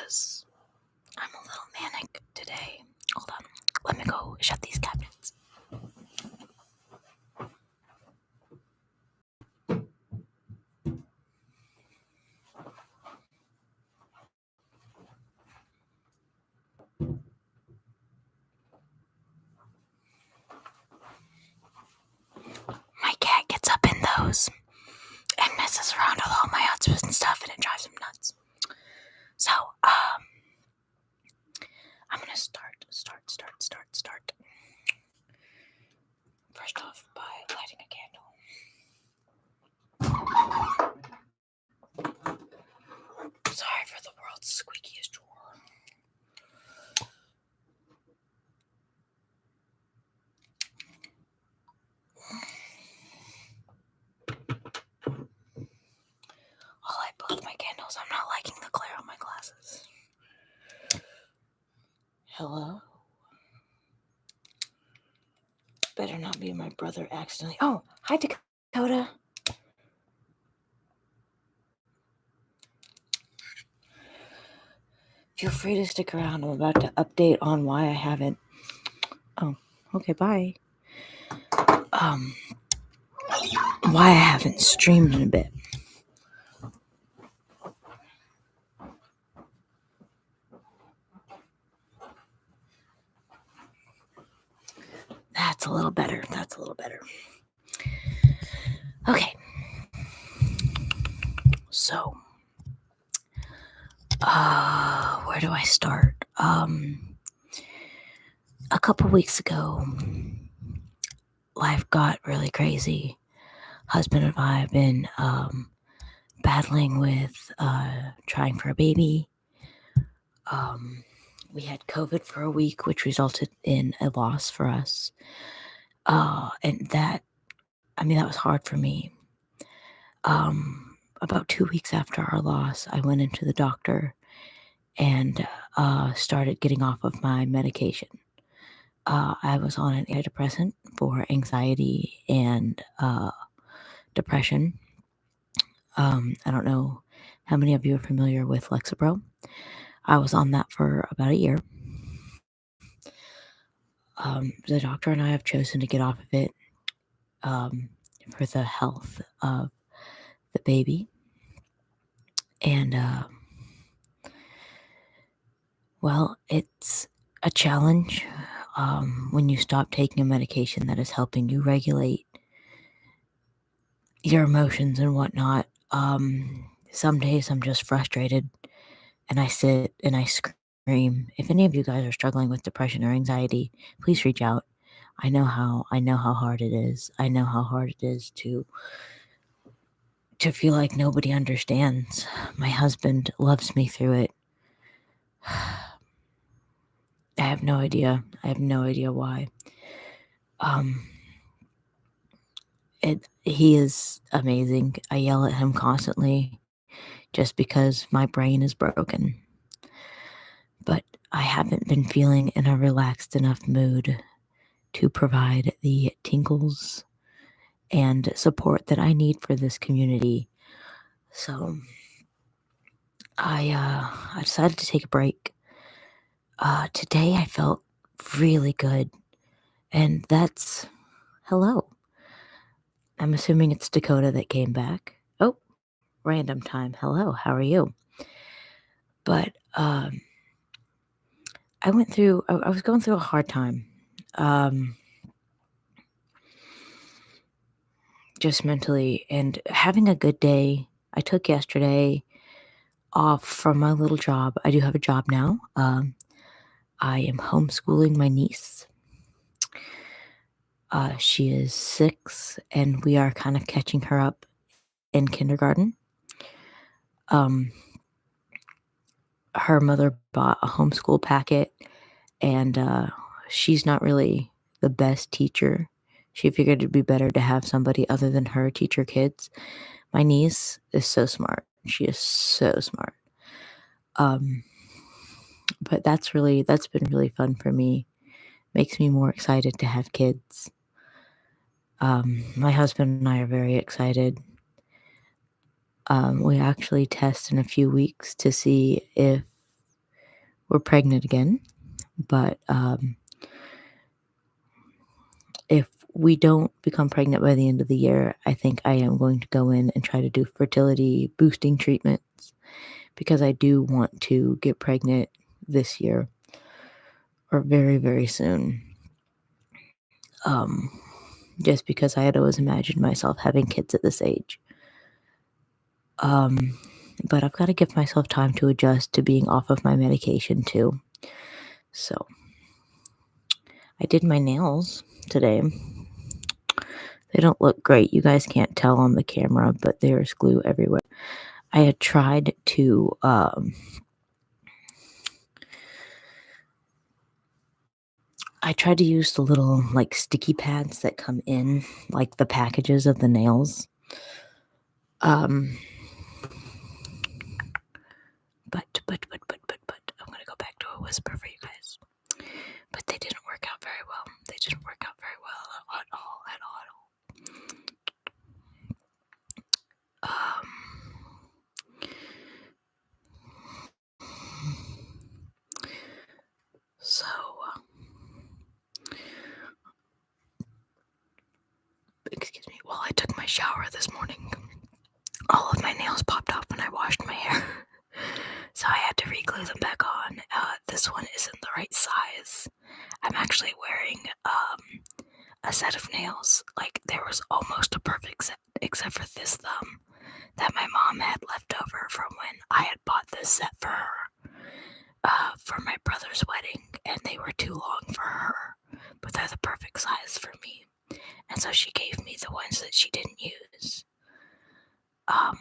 because I'm a little manic today. Hold on. Let me go shut these cabinets. My cat gets up in those and messes around with all my husband's stuff, and it drives him nuts. So, I'm gonna start. First off, by lighting a candle. Sorry for the world's squeakiest drawer. I'll light both my candles. I'm not liking the glare on my glasses. Hello? Better not be my brother accidentally. Oh, hi, Dakota. Feel free to stick around. I'm about to update on why I haven't. Oh, okay, bye. Why I haven't streamed in a bit. That's a little better. Okay. So, where do I start? A couple weeks ago, life got really crazy. Husband and I have been battling with trying for a baby. We had COVID for a week, which resulted in a loss for us. And that was hard for me. About 2 weeks after our loss, I went into the doctor and started getting off of my medication. I was on an antidepressant for anxiety and depression. I don't know how many of you are familiar with Lexapro. I was on that for about a year. The doctor and I have chosen to get off of it for the health of the baby. And, it's a challenge when you stop taking a medication that is helping you regulate your emotions and whatnot. Some days I'm just frustrated and I sit and I scream. If any of you guys are struggling with depression or anxiety, please reach out. I know how hard it is. I know how hard it is to feel like nobody understands. My husband loves me through it. I have no idea why. He is amazing. I yell at him constantly just because my brain is broken. But I haven't been feeling in a relaxed enough mood to provide the tingles and support that I need for this community. So I decided to take a break. Today I felt really good, and that's hello. I'm assuming it's Dakota that came back. Oh, random time. Hello, how are you? But I was going through a hard time. Just mentally, and having a good day. I took yesterday off from my little job. I do have a job now. I am homeschooling my niece. She is 6, and we are kind of catching her up in kindergarten. Her mother bought a homeschool packet, and she's not really the best teacher. She figured it'd be better to have somebody other than her teach her kids. My niece is so smart. She is so smart. But that's been really fun for me. Makes me more excited to have kids. My husband and I are very excited. We actually test in a few weeks to see if we're pregnant again, but if we don't become pregnant by the end of the year, I think I am going to go in and try to do fertility boosting treatments because I do want to get pregnant this year or very, very soon. Um, just because I had always imagined myself having kids at this age. Um, but I've got to give myself time to adjust to being off of my medication too. So I did my nails today. They don't look great. You guys can't tell on the camera, but there's glue everywhere. I had tried to use the little like sticky pads that come in like the packages of the nails. But I'm gonna go back to a whisper for you guys. But they didn't work out very well. They didn't work out very well at all. So excuse me. While I took my shower this morning, all of my nails popped off when I washed my hair. So I had to re-glue them back on. This one isn't the right size. I'm actually wearing a set of nails. Like there was almost a perfect set, except for this thumb that my mom had left over from when I had bought this set for her for my brother's wedding, and they were too long for her, but they're the perfect size for me. And so she gave me the ones that she didn't use. And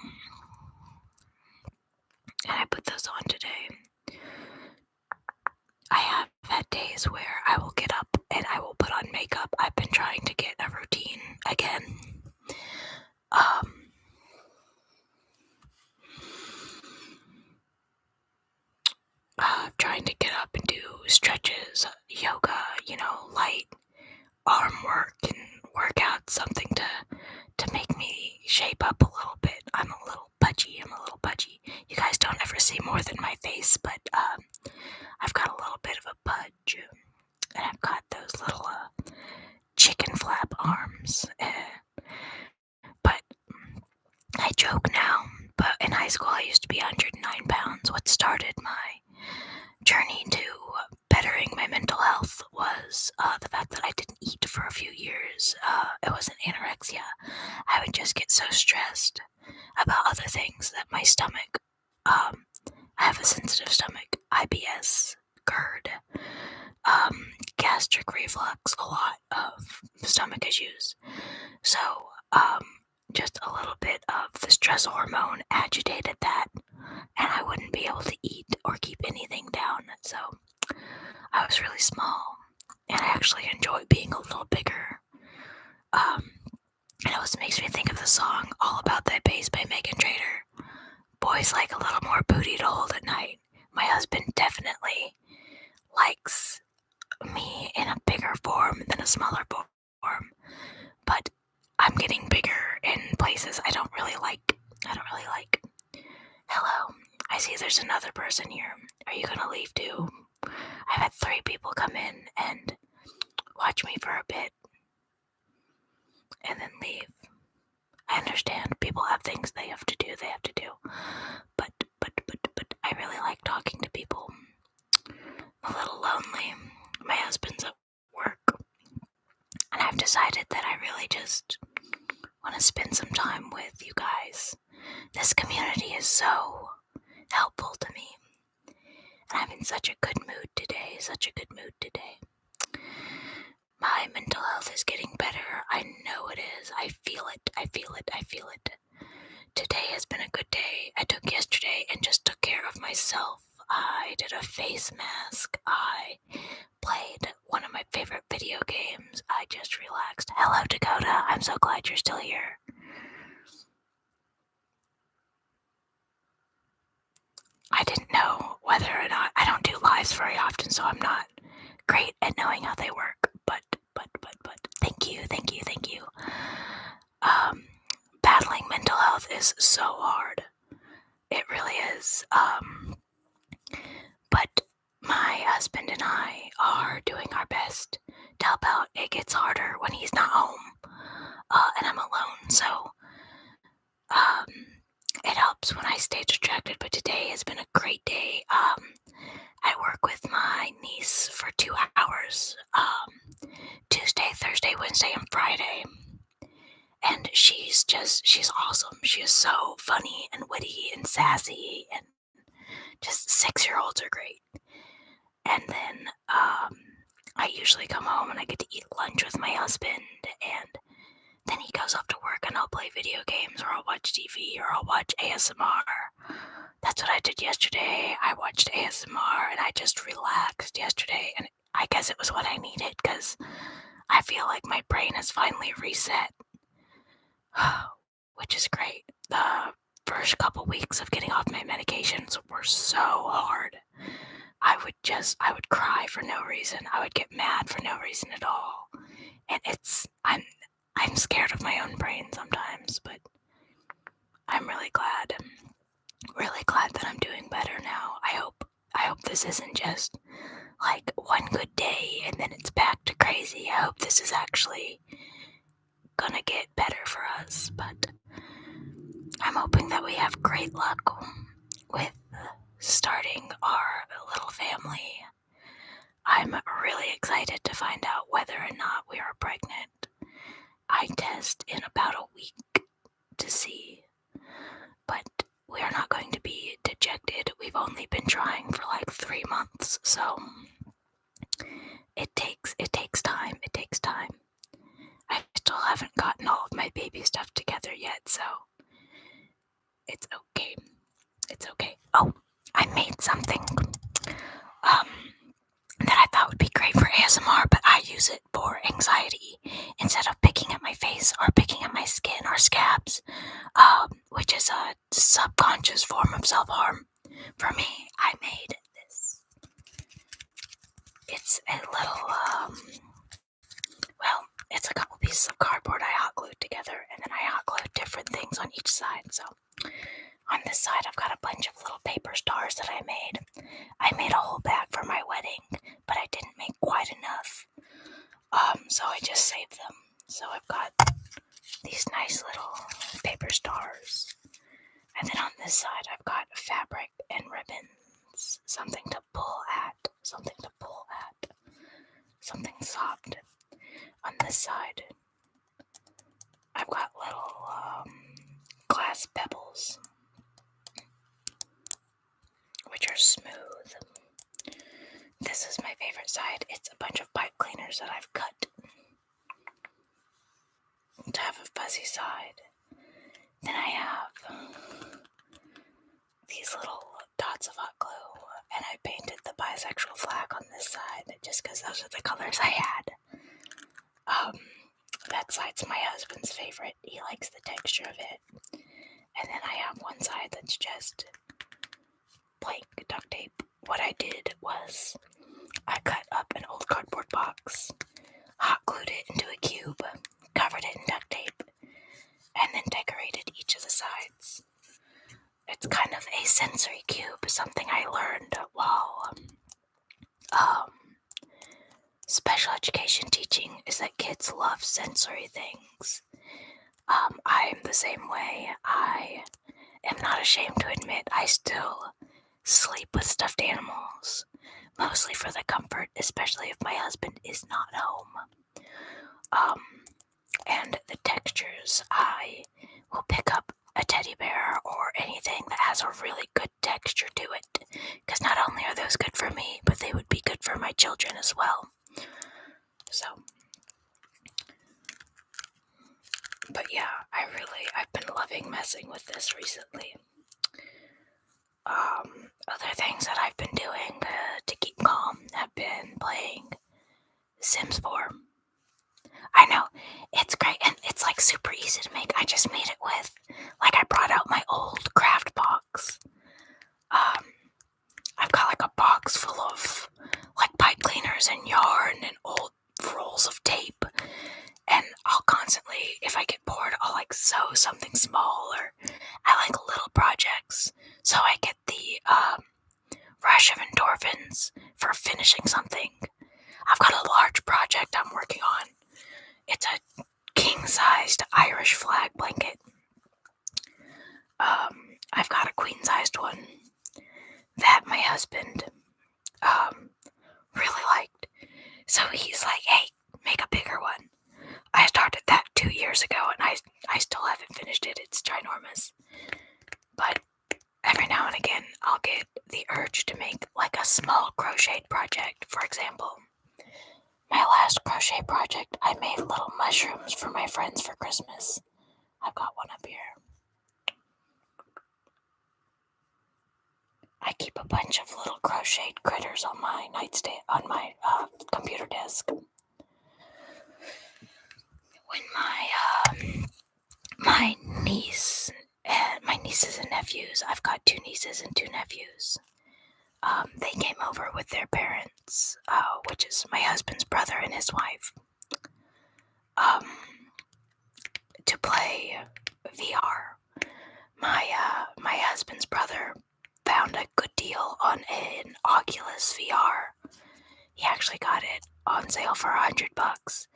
I put those on today. I have had days where I will get up and I will put on makeup. I've been trying to get a routine again. Trying to get up and do stretches, yoga, light arm work and work out something to make me shape up a little bit. I'm a little pudgy. You guys don't ever see more than my face, but I've got a little bit of a pudge, and I've got those little chicken flap arms. But I joke now, but in high school I used to be 109 pounds. What started my journey to bettering my mental health was the fact that I didn't eat for a few years. It wasn't anorexia. I would just get so stressed about other things that my stomach, I have a sensitive stomach, IBS, GERD, gastric reflux, a lot of stomach issues. So, just a little bit of the stress hormone agitated that, and I wouldn't be able to eat or keep anything down. So, I was really small, and I actually enjoy being a little bigger. And it always makes me think of the song All About That Bass by Megan Trainor. Boys like a little more booty to hold at night. My husband definitely likes me in a bigger form than a smaller form, but I'm getting bigger in places I don't really like. Hello, I see there's another person here. Are you gonna leave too? I've had 3 people come in and watch me for a bit and then leave. I understand people have things they have to do, but I really like talking to people. I'm a little lonely. My husband's at work, and I've decided that I really just want to spend some time with you guys. This community is so helpful to me, and I'm in such a good mood today. My mental health is getting better. I know it is. I feel it. Today has been a good day. I took yesterday and just took care of myself. I did a face mask. I played one of my favorite video games. I just relaxed. Hello, Dakota. I'm so glad you're still here. I didn't know whether or not, I don't do lives very often, so I'm not great at knowing how they work, but thank you. Battling mental health is so hard. It really is. But help out. It gets harder when he's not home, and I'm alone, so um, it helps when I stay distracted. But today has been a great day. I work with my niece for 2 hours, Tuesday, Thursday, Wednesday, and Friday. And she's awesome. She is so funny and witty and sassy, and just 6-year-olds are great. And then I usually come home and I get to eat lunch with my husband, and then he goes off to work and I'll play video games, or I'll watch TV, or I'll watch ASMR. That's what I did yesterday. I watched ASMR and I just relaxed yesterday, and I guess it was what I needed because I feel like my brain has finally reset, which is great. The first couple weeks of getting off my medications were so hard. I would cry for no reason. I would get mad for no reason at all. And I'm scared of my own brain sometimes, but I'm really glad that I'm doing better now. I hope this isn't just like one good day and then it's back to crazy. I hope this is actually gonna get better for us, but I'm hoping that we have great luck with starting our little family. I'm really excited to find out whether or not we are pregnant. I test in about a week to see, but we are not going to be dejected. We've only been trying for like 3 months, so it takes time. It takes time. I still haven't gotten all of my baby stuff together yet, so it's okay. It's okay. Oh, I made something that I thought would be great for ASMR, but I use it for anxiety instead of picking at my face or picking at my skin or scabs, which is a subconscious form of self-harm. For me, I made this. It's a little, it's a couple pieces of cardboard I hot glued together, and then I hot glued different things on each side. So on this side, I've got a bunch of little paper stars that I made. I made a whole bag for my wedding, but I didn't make quite enough. So I just saved them. So I've got these nice little paper stars. And then on this side, I've got fabric and ribbons. Something to pull at. Something soft. On this side, I've got little glass pebbles, which are smooth. This is my favorite side. It's a bunch of pipe cleaners that I've cut to have a fuzzy side. Then I have these little dots of hot glue, and I painted the bisexual flag on this side just because those are the colors I had. That side's my husband's favorite. He likes the texture of it. And then I have one side that's just blank duct tape. What I did was I cut up an old cardboard box, hot glued it into a cube, covered it in duct tape, and then decorated each of the sides. It's kind of a sensory cube, something I learned while special education teaching, is that kids love sensory things. I'm the same way. I am not ashamed to admit I still sleep with stuffed animals, mostly for the comfort, especially if my husband is not home. And the textures, I will pick up a teddy bear or anything that has a really good texture to it, because not only are those good for me, but they would be good for my children as well. So, but yeah, I've been loving messing with this recently. Other things that I've been doing to keep calm have been playing Sims 4. I know, it's great, and it's like super easy to make. I just made it with, like, I brought out my old craft box. I've got like a box full of like pipe cleaners and yarn and old rolls of tape, and I'll constantly, if I get bored, I'll like sew something small, or I like little projects, so I get the rush of endorphins for finishing something. I've got a large project I'm working on. It's a king-sized Irish flag blanket. I've got a queen-sized one that my husband really liked. So he's like, hey, make a bigger one. I started that 2 years ago, and I still haven't finished it. It's ginormous. But every now and again, I'll get the urge to make like a small crocheted project. For example, my last crochet project, I made little mushrooms for my friends for Christmas. I've got one up here. I keep a bunch of little crocheted critters on my nightstand, on my computer desk. When my nieces and nephews, I've got 2 nieces and 2 nephews. They came over with their parents, which is my husband's brother and his wife, to play VR. My husband's brother found a good deal on an Oculus VR. He actually got it on sale for $100.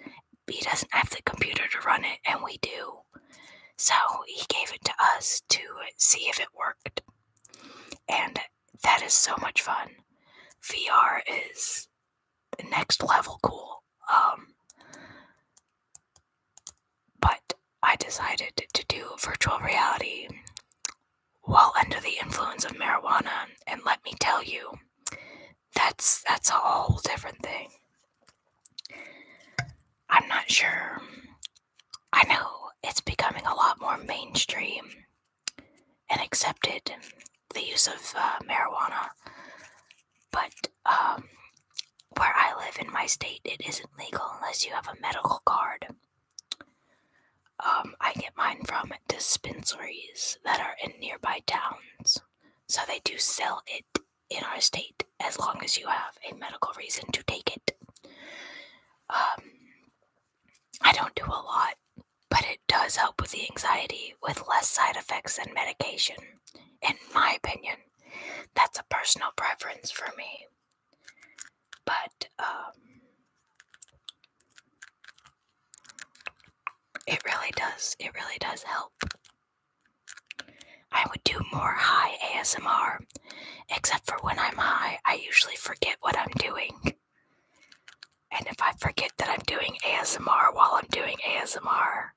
He doesn't have the computer to run it, and we do. So he gave it to us to see if it worked. And that is so much fun. VR is next level cool. But I decided to do virtual reality while under the influence of marijuana, and let me tell you, that's a whole different thing. I'm not sure. I know it's becoming a lot more mainstream and accepted, the use of marijuana, but where I live in my state, it isn't legal unless you have a medical card. I get mine from dispensaries that are in nearby towns, so they do sell it in our state as long as you have a medical reason to take it. I don't do a lot, but it does help with the anxiety with less side effects than medication, in my opinion. That's a personal preference for me. But it really does help. I would do more high ASMR, except for when I'm high, I usually forget what I'm doing. And if I forget that I'm doing ASMR while I'm doing ASMR,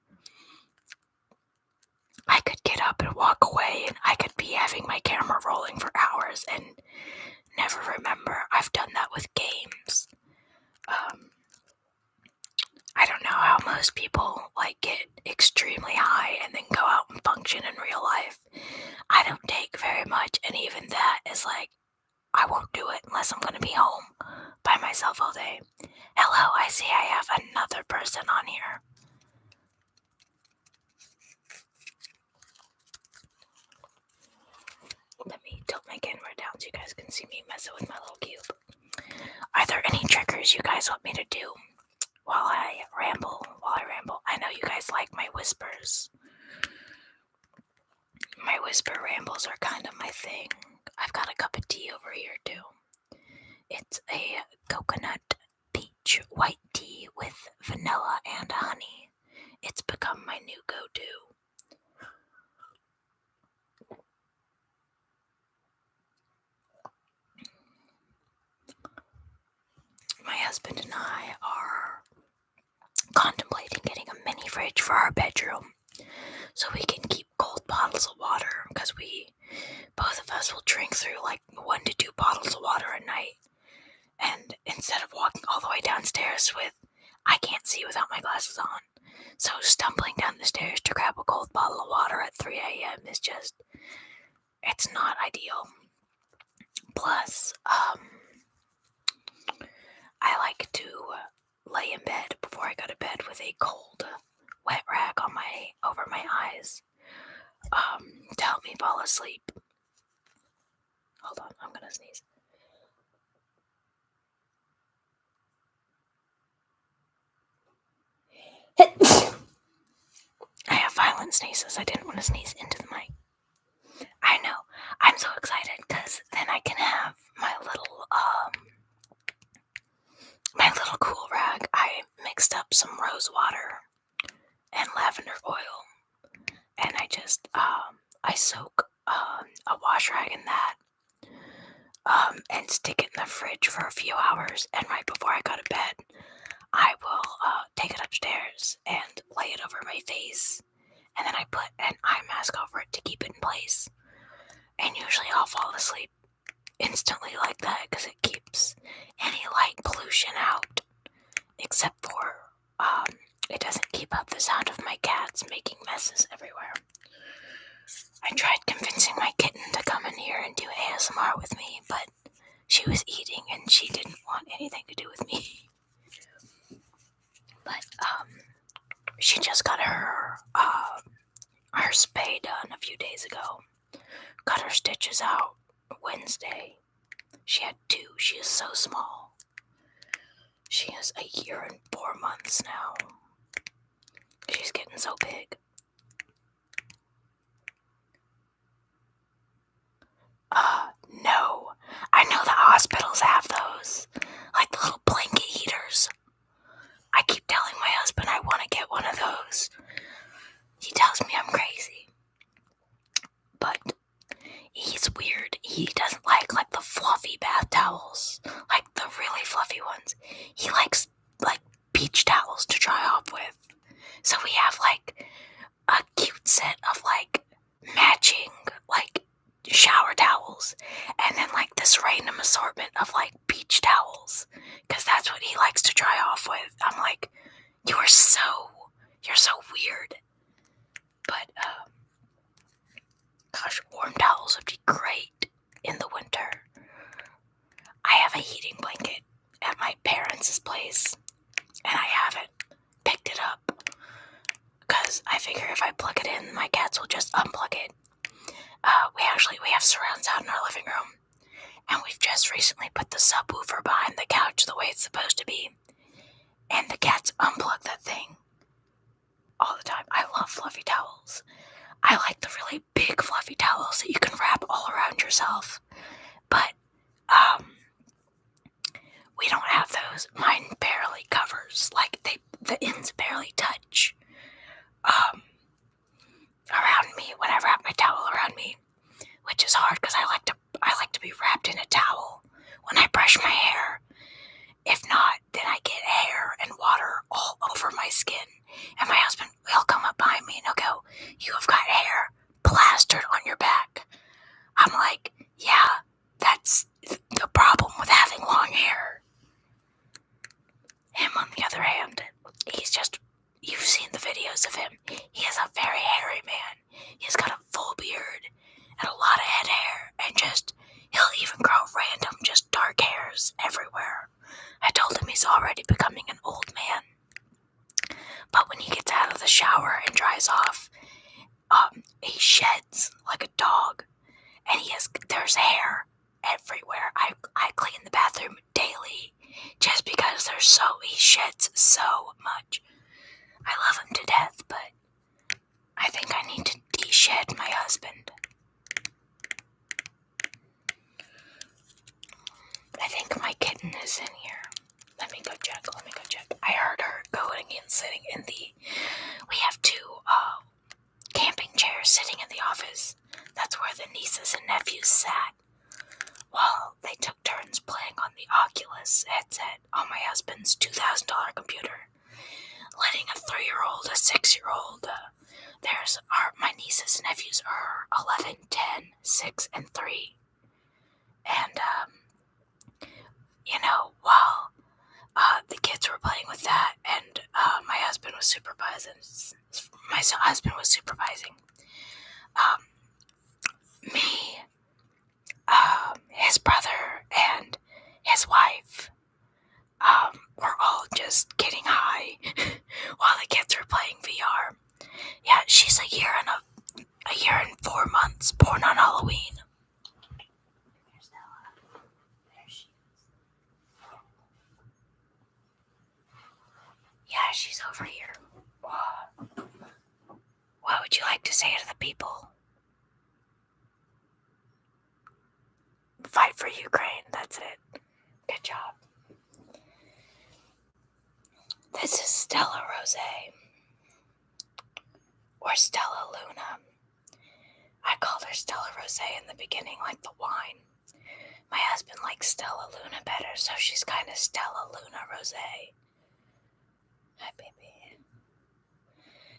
I could get up and walk away, and I could be having my camera rolling for hours and never remember. I've done that with games. I don't know how most people get extremely high and then go out and function in real life. I don't take very much, and even that is I won't do it unless I'm going to be home by myself all day. Hello, I see I have another person on here. Let me tilt my camera down so you guys can see me messing with my little cube. Are there any triggers you guys want me to do while I ramble? I know you guys like my whispers. My whisper rambles are kind of my thing. I've got a cup of tea over here too. It's a coconut peach white tea with vanilla and honey. It's become my new go-to. My husband and I are contemplating getting a mini fridge for our bedroom so we can keep cold bottles of water, because both of us will drink through 1 to 2 bottles of water a night. And instead of walking all the way downstairs I can't see without my glasses on. So stumbling down the stairs to grab a cold bottle of water at 3 a.m. is just, it's not ideal. Plus, I like to lay in bed before I go to bed with a cold, wet rag over my eyes, to help me fall asleep. Hold on, I'm gonna sneeze. I have violent sneezes. I didn't want to sneeze into the mic. I know. I'm so excited because then I can have my little mixed up some rose water and lavender oil, and I soak a wash rag in that, and stick it in the fridge for a few hours, and right before I go to bed, I will take it upstairs and lay it over my face, and then I put an eye mask over it to keep it in place, and usually I'll fall asleep instantly like that because it keeps any light pollution out, except for it doesn't keep up the sound of my cats making messes everywhere. I tried convincing my kitten to come in here and do ASMR with me, but she was eating and she didn't want anything to do with me. But she just got her spay done a few days ago. Got her stitches out Wednesday. She had 2. She is so small. She is 1 year and 4 months now. She's getting so big. No. I know the hospitals have those. Like the little blanket heaters. I keep telling my husband I want to get one of those. He tells me I'm crazy. But he's weird. He doesn't like the fluffy bath towels. Like the really fluffy ones. He likes beach towels to dry off with. So we have a cute set of matching shower towels, and then this random assortment of beach towels, because that's what he likes to dry off with. I'm like, you're so weird. But gosh, warm towels would be great in the winter. I have a heating blanket at my parents' place, and I haven't picked it up because I figure if I plug it in, my cats will just unplug it. We have surround sound in our living room, and we've just recently put the subwoofer behind the couch the way it's supposed to be, and the cats unplug that thing all the time. I love fluffy towels. I like the really big fluffy towels that you can wrap all around yourself, but we don't have those. Mine barely covers, the ends barely touch around me when I wrap my towel around me, which is hard because I like to be wrapped in a towel when I brush my hair. If not, then I get hair and water all over my skin, and my husband, he'll come up behind me and he'll go, "You have got hair plastered on your back." I'm like, yeah, that's the problem with having long hair. Him, on the other hand, you've seen the videos of him. He is a very hairy man. He's got a full beard and a lot of head hair, and he'll even grow random, just dark hairs everywhere. I told him he's already becoming an old man. But when he gets out of the shower and dries off, he sheds like a dog, and there's hair everywhere. I clean the bathroom daily just because he sheds so much. I love him to death, but I think I need to de-shed my husband. I think my kitten is in here. Let me go check. I heard her going and sitting in we have 2 camping chairs sitting in the office. That's where the nieces and nephews sat while they took turns playing on the Oculus headset on my husband's $2,000 computer, letting a 3-year-old, a 6-year-old, my nieces and nephews are 11, 10, 6, and 3. And, while the kids were playing with that, and my husband was supervising, me, his brother, and his wife were all just getting high while the kids were playing VR. Yeah, she's 1 year and 4 months, born on Halloween. There's Nella. There she is. Yeah, she's over here. What would you like to say to the people? Fight for Ukraine, that's it. Good job. This is Stella Rose, or Stella Luna. I called her Stella Rose in the beginning, like the wine. My husband likes Stella Luna better, so she's kind of Stella Luna Rose. Hi, baby.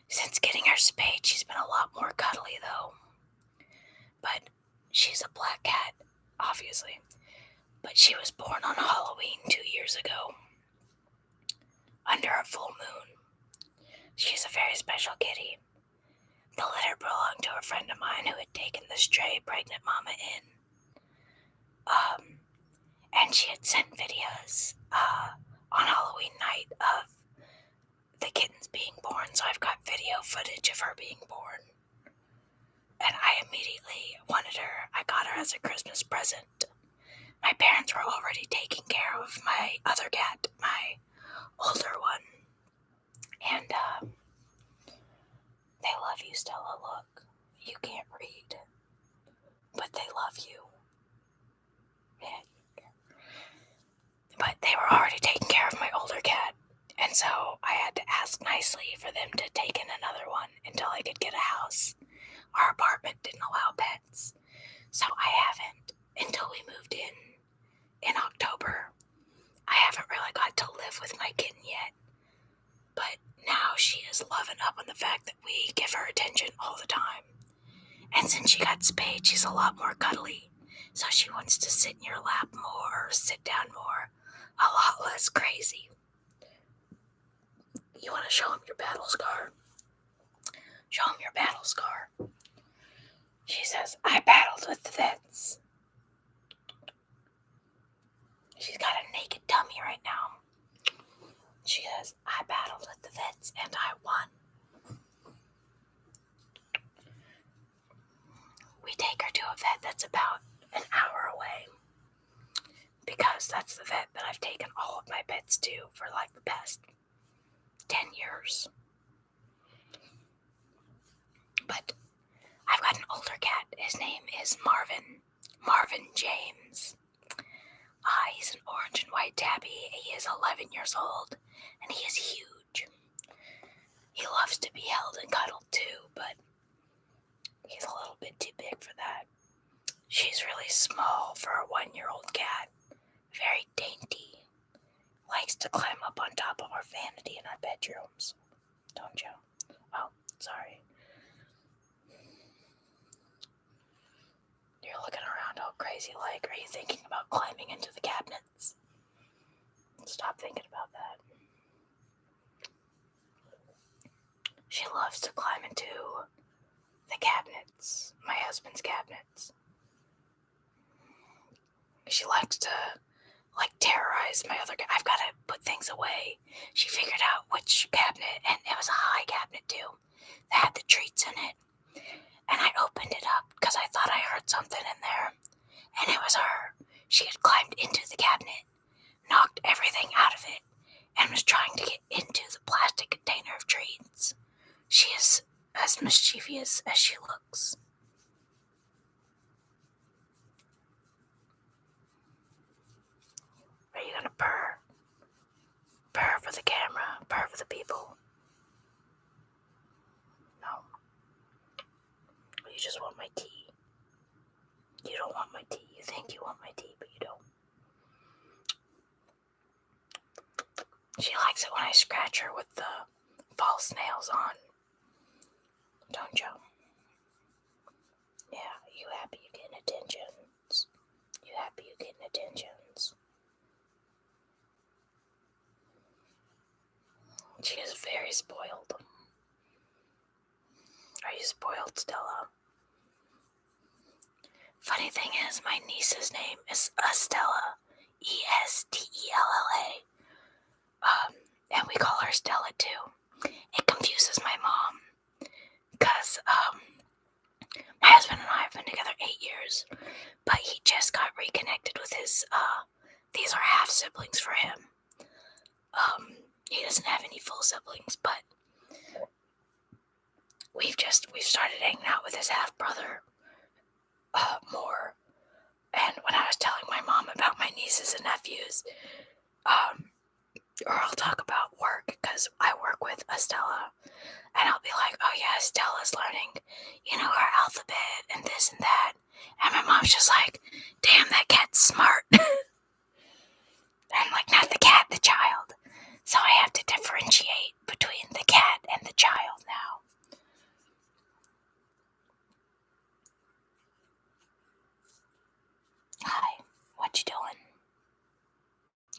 Since getting her spayed, she's been a lot more cuddly, though. But she's a black cat, obviously. But she was born on Halloween 2 years ago, under a full moon. She's a very special kitty. The litter belonged to a friend of mine who had taken the stray pregnant mama in. And she had sent videos on Halloween night of the kittens being born, so I've got video footage of her being born. And I immediately wanted her. I got her as a Christmas present. My parents were already taking care of my other cat, my older one. And they love you, Stella. Look, you can't read, but they love you. But they were already taking care of my older cat, and so I had to ask nicely for them to take in another one until I could get a house. Our apartment didn't allow pets, so I haven't, until we moved in October. I haven't really got to live with my kitten yet, but now she is loving up on the fact that we give her attention all the time. And since she got spayed, she's a lot more cuddly, so she wants to sit in your lap more, sit down more, a lot less crazy. You want to show him your battle scar? Show him your battle scar. She says, I battled with the vets. She's got a naked tummy right now. She says, I battled with the vets and I won. We take her to a vet that's about an hour away, because that's the vet that I've taken all of my pets to for like the past 10 years. But I've got an older cat. His name is Marvin James. He's an orange and white tabby. He is 11 years old, and he is huge. He loves to be held and cuddled too, but he's a little bit too big for that. She's really small for a 1-year-old cat. Very dainty. Likes to climb up on top of our vanity in our bedrooms. Don't you? Oh, sorry. You're looking around all crazy like. Are you thinking about climbing into the cabinets? Stop thinking about that. She loves to climb into the cabinets, my husband's cabinets. She likes to, terrorize my other cat. I've got to put things away. She figured out which cabinet, and it was a high cabinet too, that had the treats in it. And I opened it up because I thought I heard something in there, and it was her. She had climbed into the cabinet, knocked everything out of it, and was trying to get into the plastic container of treats. She is as mischievous as she looks. Are you gonna purr? Purr for the camera, purr for the people. No. You just want my tea. You don't want my tea. You think you want my tea, but you don't. She likes it when I scratch her with the false nails on. Don't you? Yeah, you happy you getting attentions? You happy you getting attentions? She is very spoiled. Are you spoiled, Stella? Funny thing is, my niece's name is Estella. Estella. And we call her Stella too. It confuses my mom, because my husband and I have been together 8 years, but he just got reconnected with his, these are half siblings for him. He doesn't have any full siblings, but we've started hanging out with his half brother more. And when I was telling my mom about my nieces and nephews, Or I'll talk about work because I work with Estella. And I'll be like, oh yeah, Stella's learning, her alphabet and this and that. And my mom's just like, damn, that cat's smart. I'm like, not the cat, the child. So I have to differentiate between the cat and the child now. Hi, what you doing?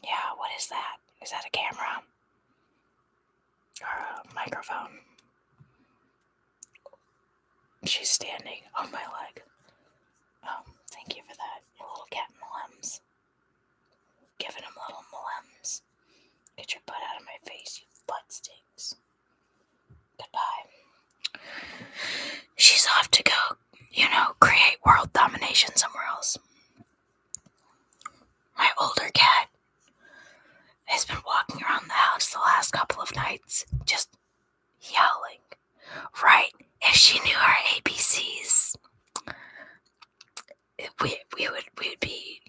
Yeah, what is that? Is that a camera? Or a microphone? She's standing on my leg. Oh, thank you for that, you little cat malems. Giving him little malems. Get your butt out of my face, you butt stinks. Goodbye. She's off to go, create world domination somewhere else. My older cat has been walking around the house the last couple of nights, just yelling. Right? If she knew our ABCs, we would be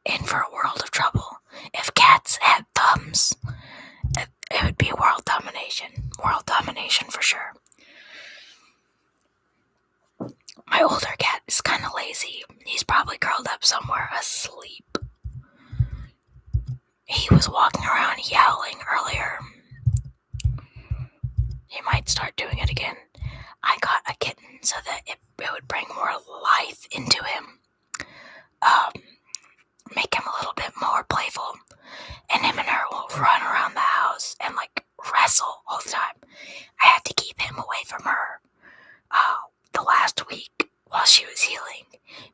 in for a world of trouble. If cats had thumbs, it would be world domination. World domination for sure. My older cat is kind of lazy. He's probably curled up somewhere asleep. He was walking around yowling earlier. He might start doing it again. I got a kitten so that it would bring more life into him. Make him a little bit more playful. And him and her will run around the house and wrestle all the time. I had to keep him away from her the last week while she was healing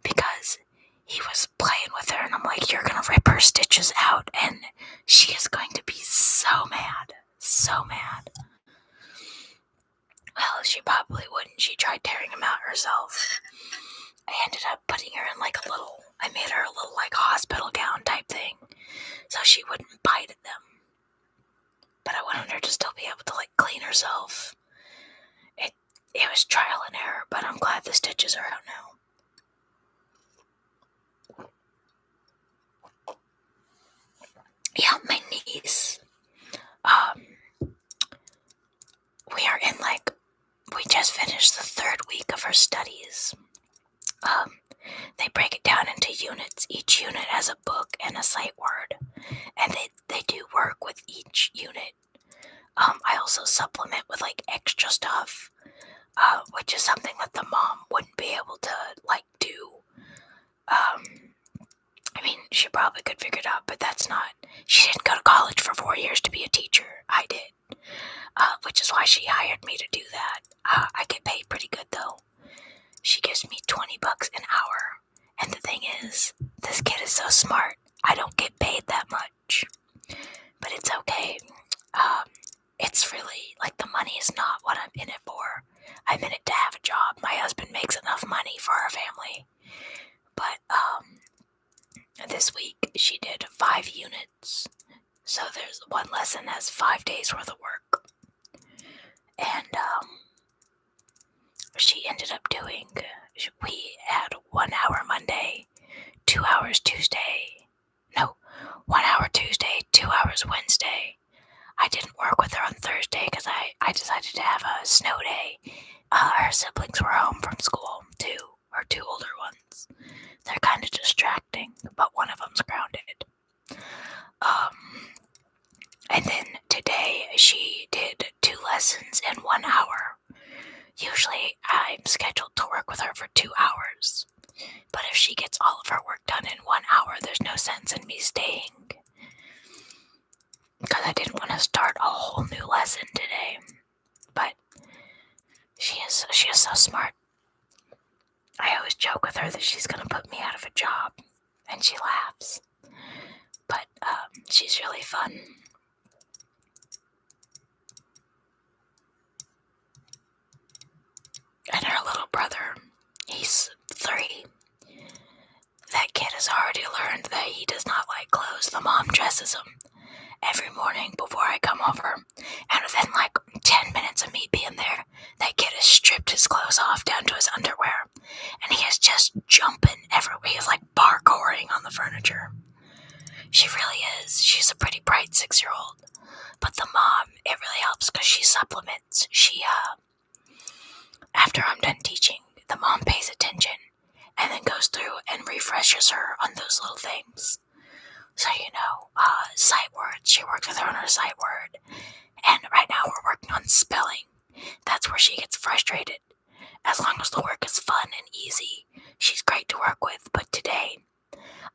because he was playing with her and I'm like, you're gonna rip her stitches out and she is going to be so mad. So mad. Well, she probably wouldn't. She tried tearing them out herself. I ended up putting her in I made her a little hospital gown type thing so she wouldn't bite at them. But I wanted her to still be able to clean herself. It was trial and error, but I'm glad the stitches are out now. Yeah, my niece. We are in we just finished the third week of her studies. They break it down into units. Each unit has a book and a sight word, and they do work with each unit. I also supplement with extra stuff, which is something that the mom wouldn't be able to do. I mean, she probably could figure it out, but that's not. She didn't go to college for 4 years to be a teacher. I did, which is why she hired me to do that. I get paid pretty good though. She gives me $20 an hour, and the thing is, this kid is so smart. I don't get paid that much, but it's okay. It's really the money is not what I'm in it for. I'm in it to have a job. My husband makes enough money for our family, but this week she did 5 units, so there's one lesson has 5 days worth of work, and she ended up doing. We had 1 hour Monday, 2 hours Tuesday. No, 1 hour Tuesday, 2 hours Wednesday. I didn't work with her on Thursday because I decided to have a snow day. Her siblings were home from school too, her 2 older ones. They're kind of distracting, but one of them's grounded. And then today she did 2 lessons in 1 hour. Usually I'm scheduled to work with her for 2 hours, but if she gets all of her work done in 1 hour, there's no sense in me staying, because I didn't want to start a whole new lesson today. But she is so smart. I always joke with her that she's gonna put me out of a job, and she laughs. But she's really fun. And her little brother, he's 3. That kid has already learned that he does not like clothes. The mom dresses him every morning before I come over. And within 10 minutes of me being there, that kid has stripped his clothes off down to his underwear. And he is just jumping everywhere. He's parkouring on the furniture. She really is. She's a pretty bright 6-year-old. But the mom, it really helps because she supplements. After I'm done teaching, the mom pays attention and then goes through and refreshes her on those little things. So, sight words. She works with her on her sight word. And right now we're working on spelling. That's where she gets frustrated. As long as the work is fun and easy, she's great to work with. But today,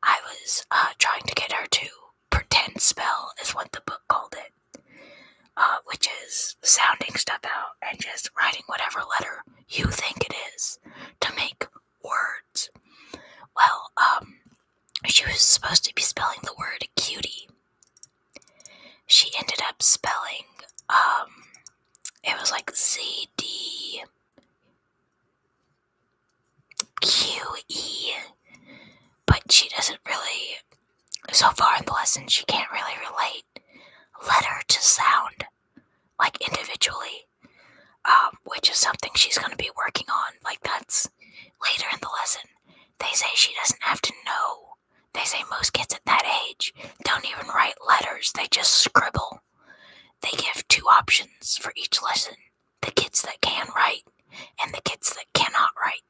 I was trying to get her to pretend spell, is what the book called it. Which is sounding stuff out and just writing whatever letter you think it is to make words. Well, she was supposed to be spelling the word cutie. She ended up spelling, it was like ZDQE. But she doesn't really, so far in the lesson, she can't really relate letter to sound, like individually, which is something she's going to be working on. Like, that's later in the lesson. They say she doesn't have to know. They say most kids at that age don't even write letters, they just scribble. They give 2 options for each lesson: the kids that can write and the kids that cannot write.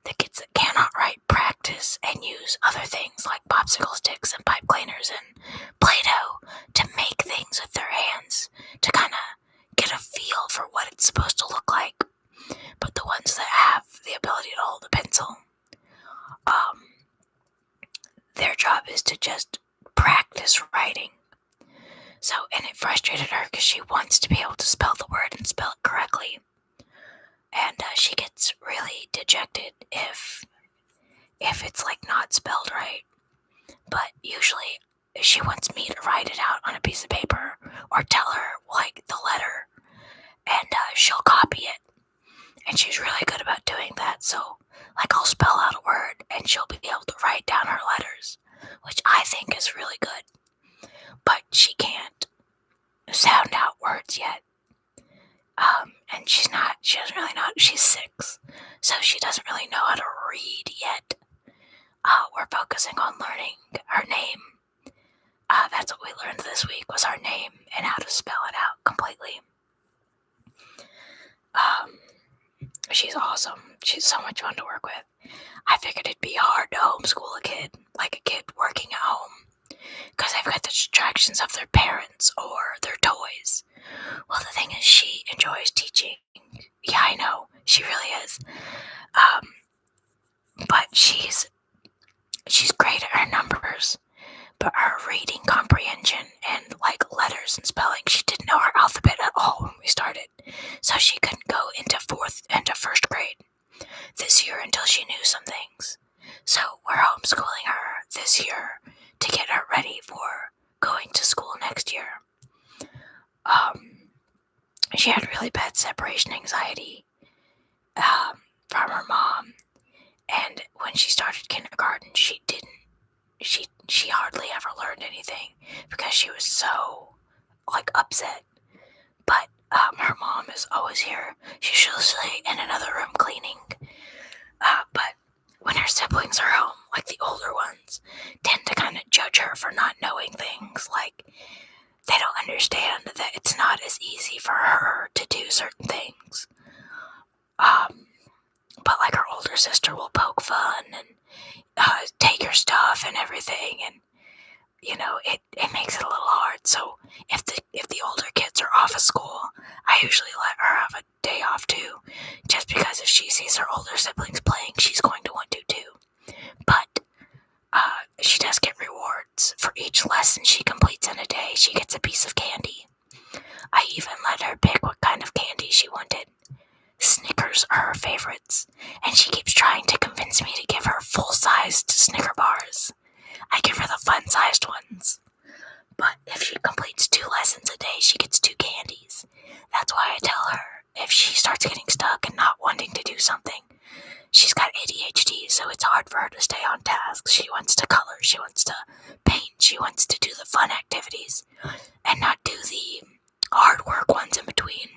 The kids that cannot write practice and use other things like popsicle sticks and pipe cleaners and Play-Doh to make things with their hands to kind of get a feel for what it's supposed to look like. But the ones that have the ability to hold a pencil, their job is to just practice writing. So, and it frustrated her because she wants to be able to spell the word and spell it correctly. And she gets really dejected if it's like not spelled right. But usually she wants me to write it out on a piece of paper or tell her like the letter, and she'll copy it. And she's really good about doing that. So like I'll spell out a word and she'll be able to write down her letters, which I think is really good. But she can't sound out words yet. And she doesn't really know, she's 6, so she doesn't really know how to read yet. We're focusing on learning her name. That's what we learned this week, was her name and how to spell it out completely. She's awesome. She's so much fun to work with. I figured it'd be hard to homeschool a kid, like a kid working at home, because they've got the distractions of their parents or their toys. Well, the thing is, she enjoys teaching. Yeah, I know, she really is. But she's great at her numbers, but her reading comprehension and like letters and spelling, she didn't know her alphabet at all when we started. So she couldn't go into 1st grade this year until she knew some things. So we're homeschooling her this year to get her ready for going to school next year. She had really bad separation anxiety from her mom, and when she started kindergarten, she hardly ever learned anything because she was so like upset. But her mom is always here. She's usually in another room cleaning. But when her siblings are home, like the older ones, tend to kind of judge her for not knowing things. Like, they don't understand that it's not as easy for her to do certain things. But like her older sister will poke fun and take her stuff and everything, and it makes it a little hard. So if the older kids are off of school, I usually let her have a day off too, just because if she sees her older siblings playing, she's going to want to too. But she does get rewards for each lesson she completes in a day. She gets a piece of candy. I even let her pick what kind of candy she wanted. Snickers are her favorites, and she keeps trying to convince me to give her full-sized Snicker bars. I give her the fun-sized ones. But if she completes 2 lessons a day, she gets 2 candies. That's why I tell her, if she starts getting stuck and not wanting to do something, she's got ADHD, so it's hard for her to stay on task. She wants to color, she wants to paint, she wants to do the fun activities, and not do the hard work ones in between.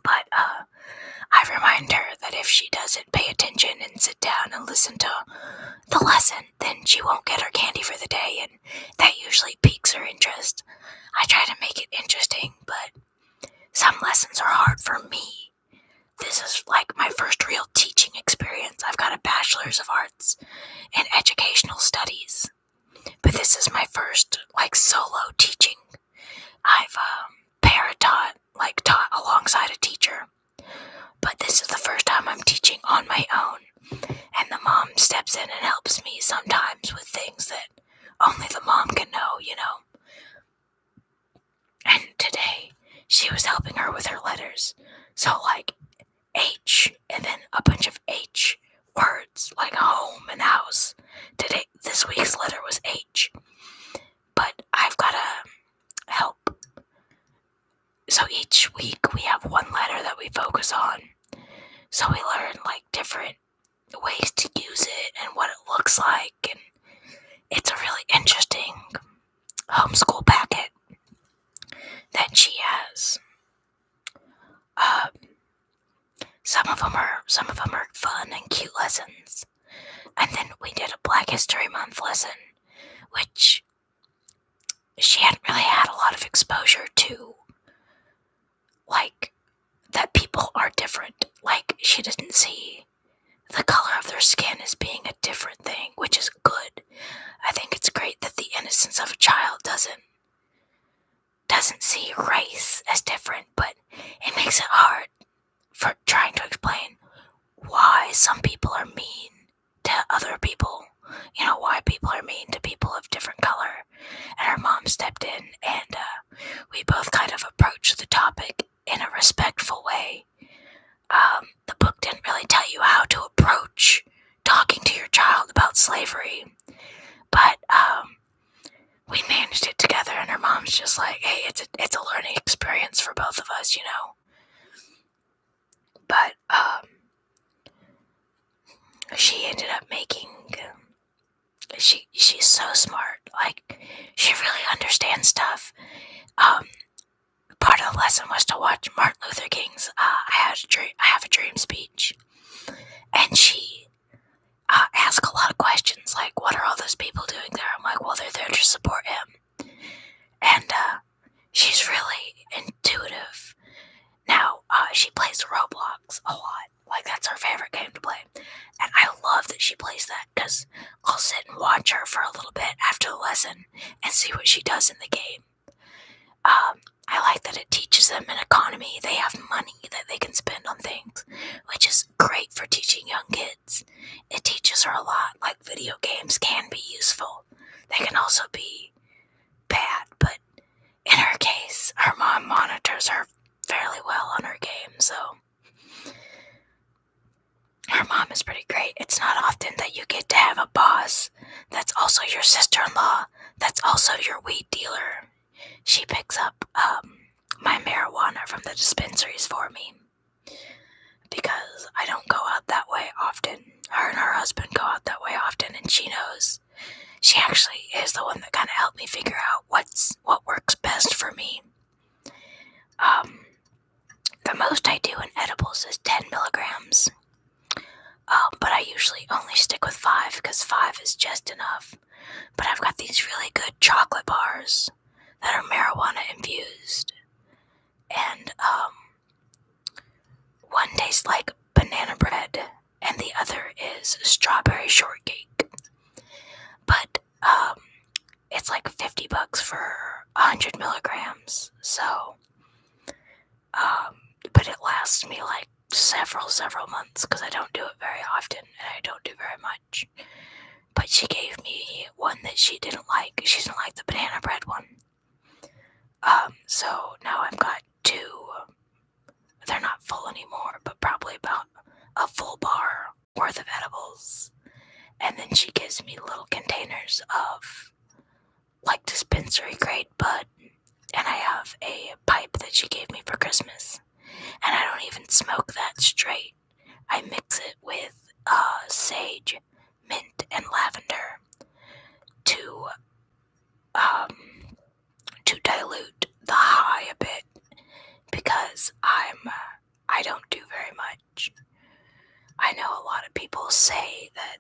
But I remind her that if she doesn't pay attention and sit down and listen to the lesson, then she won't get her candy for the day, and that usually piques her interest. I try to make it interesting, but some lessons are hard for me. This is like my first real teaching experience. I've got a bachelor's of arts in educational studies, but this is my first solo teaching. I've para-taught, taught alongside a teacher, but this is the first time I'm teaching on my own, and the mom steps in and helps me sometimes with things that only the mom can know, And today, she was helping her with her letters, so H, and then a bunch of H words, like home and house. Today, this week's letter was H, but I've got to help. So each week we have one letter that we focus on. So we learn different ways to use it and what it looks like, and it's a really interesting homeschool packet that she has. Some of them are fun and cute lessons, and then we did a Black History Month lesson, which she hadn't really had a lot of exposure to, that people are different. She didn't see the color of their skin as being a different thing, which is good. I think it's great that the innocence of a child doesn't see race as different, but it makes it hard for trying to explain why some people are mean to other people. Why people are mean to people of different color. And her mom stepped in, and we both kind of approached the topic in a respectful way. The book didn't really tell you how to approach talking to your child about slavery, but we managed it together, and her mom's just like, hey, it's a learning experience for both of us, But she ended up making. She's so smart. She really understands stuff. Part of the lesson was to watch Martin Luther King's I Have a Dream speech, and she asked a lot of questions, like, what are all those people doing there? I'm like, well, they're there to support him. And she's really intuitive. Now, she plays Roblox a lot. That's her favorite game to play. And I love that she plays that, because I'll sit and watch her for a little bit after the lesson and see what she does in the game. I like that it teaches them an economy. They have money that they can spend on things, which is great for teaching young kids. It teaches her a lot. Video games can be useful. They can also be bad, but in her case, her mom monitors her fairly well on her game, so her mom is pretty great. It's not often that you get to have a boss that's also your sister-in-law, that's also your weed dealer. She picks up my marijuana from the dispensaries for me, because I don't go out that way often. Her and her husband go out that way often, and she knows. She actually is the one that kind of helped me figure out what works best for me. The most I do in edibles is 10 milligrams. But I usually only stick with 5, because 5 is just enough. But I've got these really good chocolate bars that are marijuana infused. And one tastes like banana bread, and the other is strawberry shortcake. But it's like $50 for 100 milligrams. So, but it lasts me several months, because I don't do it very often, and I don't do very much. But she gave me one that she didn't like. She didn't like the banana bread one. So now I've got 2. They're not full anymore, but probably about a full bar worth of edibles. And then she gives me little containers of dispensary grade bud. And I have a pipe that she gave me for Christmas. And I don't even smoke that straight. I mix it with sage, mint, and lavender to dilute the high a bit, because I don't do very much. I know a lot of people say that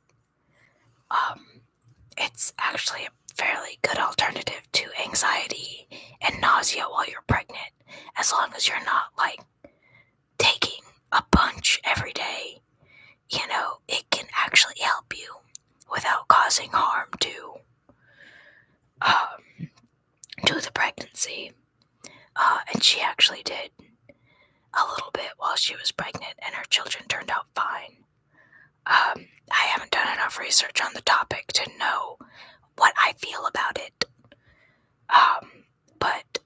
Um, it's actually a fairly good alternative to anxiety and nausea while you're pregnant, as long as you're not like taking a bunch every day. It can actually help you without causing harm to the pregnancy. And she actually did a little bit while she was pregnant, and her children turned out fine. I haven't done enough research on the topic to know what I feel about it. But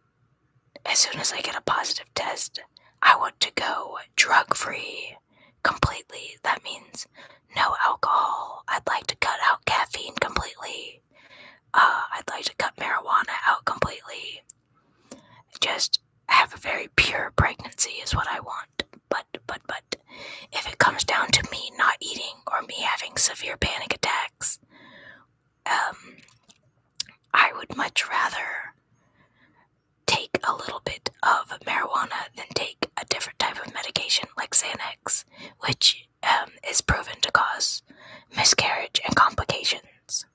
as soon as I get a positive test, I want to go drug-free completely. That means no alcohol. I'd like to cut out caffeine completely. I'd like to cut marijuana out completely. Just have a very pure pregnancy is what I want. But if it comes down to me not eating or me having severe panic attacks, I would much rather take a little bit of marijuana than take a different type of medication like Xanax, which is proven to cause miscarriage and complications.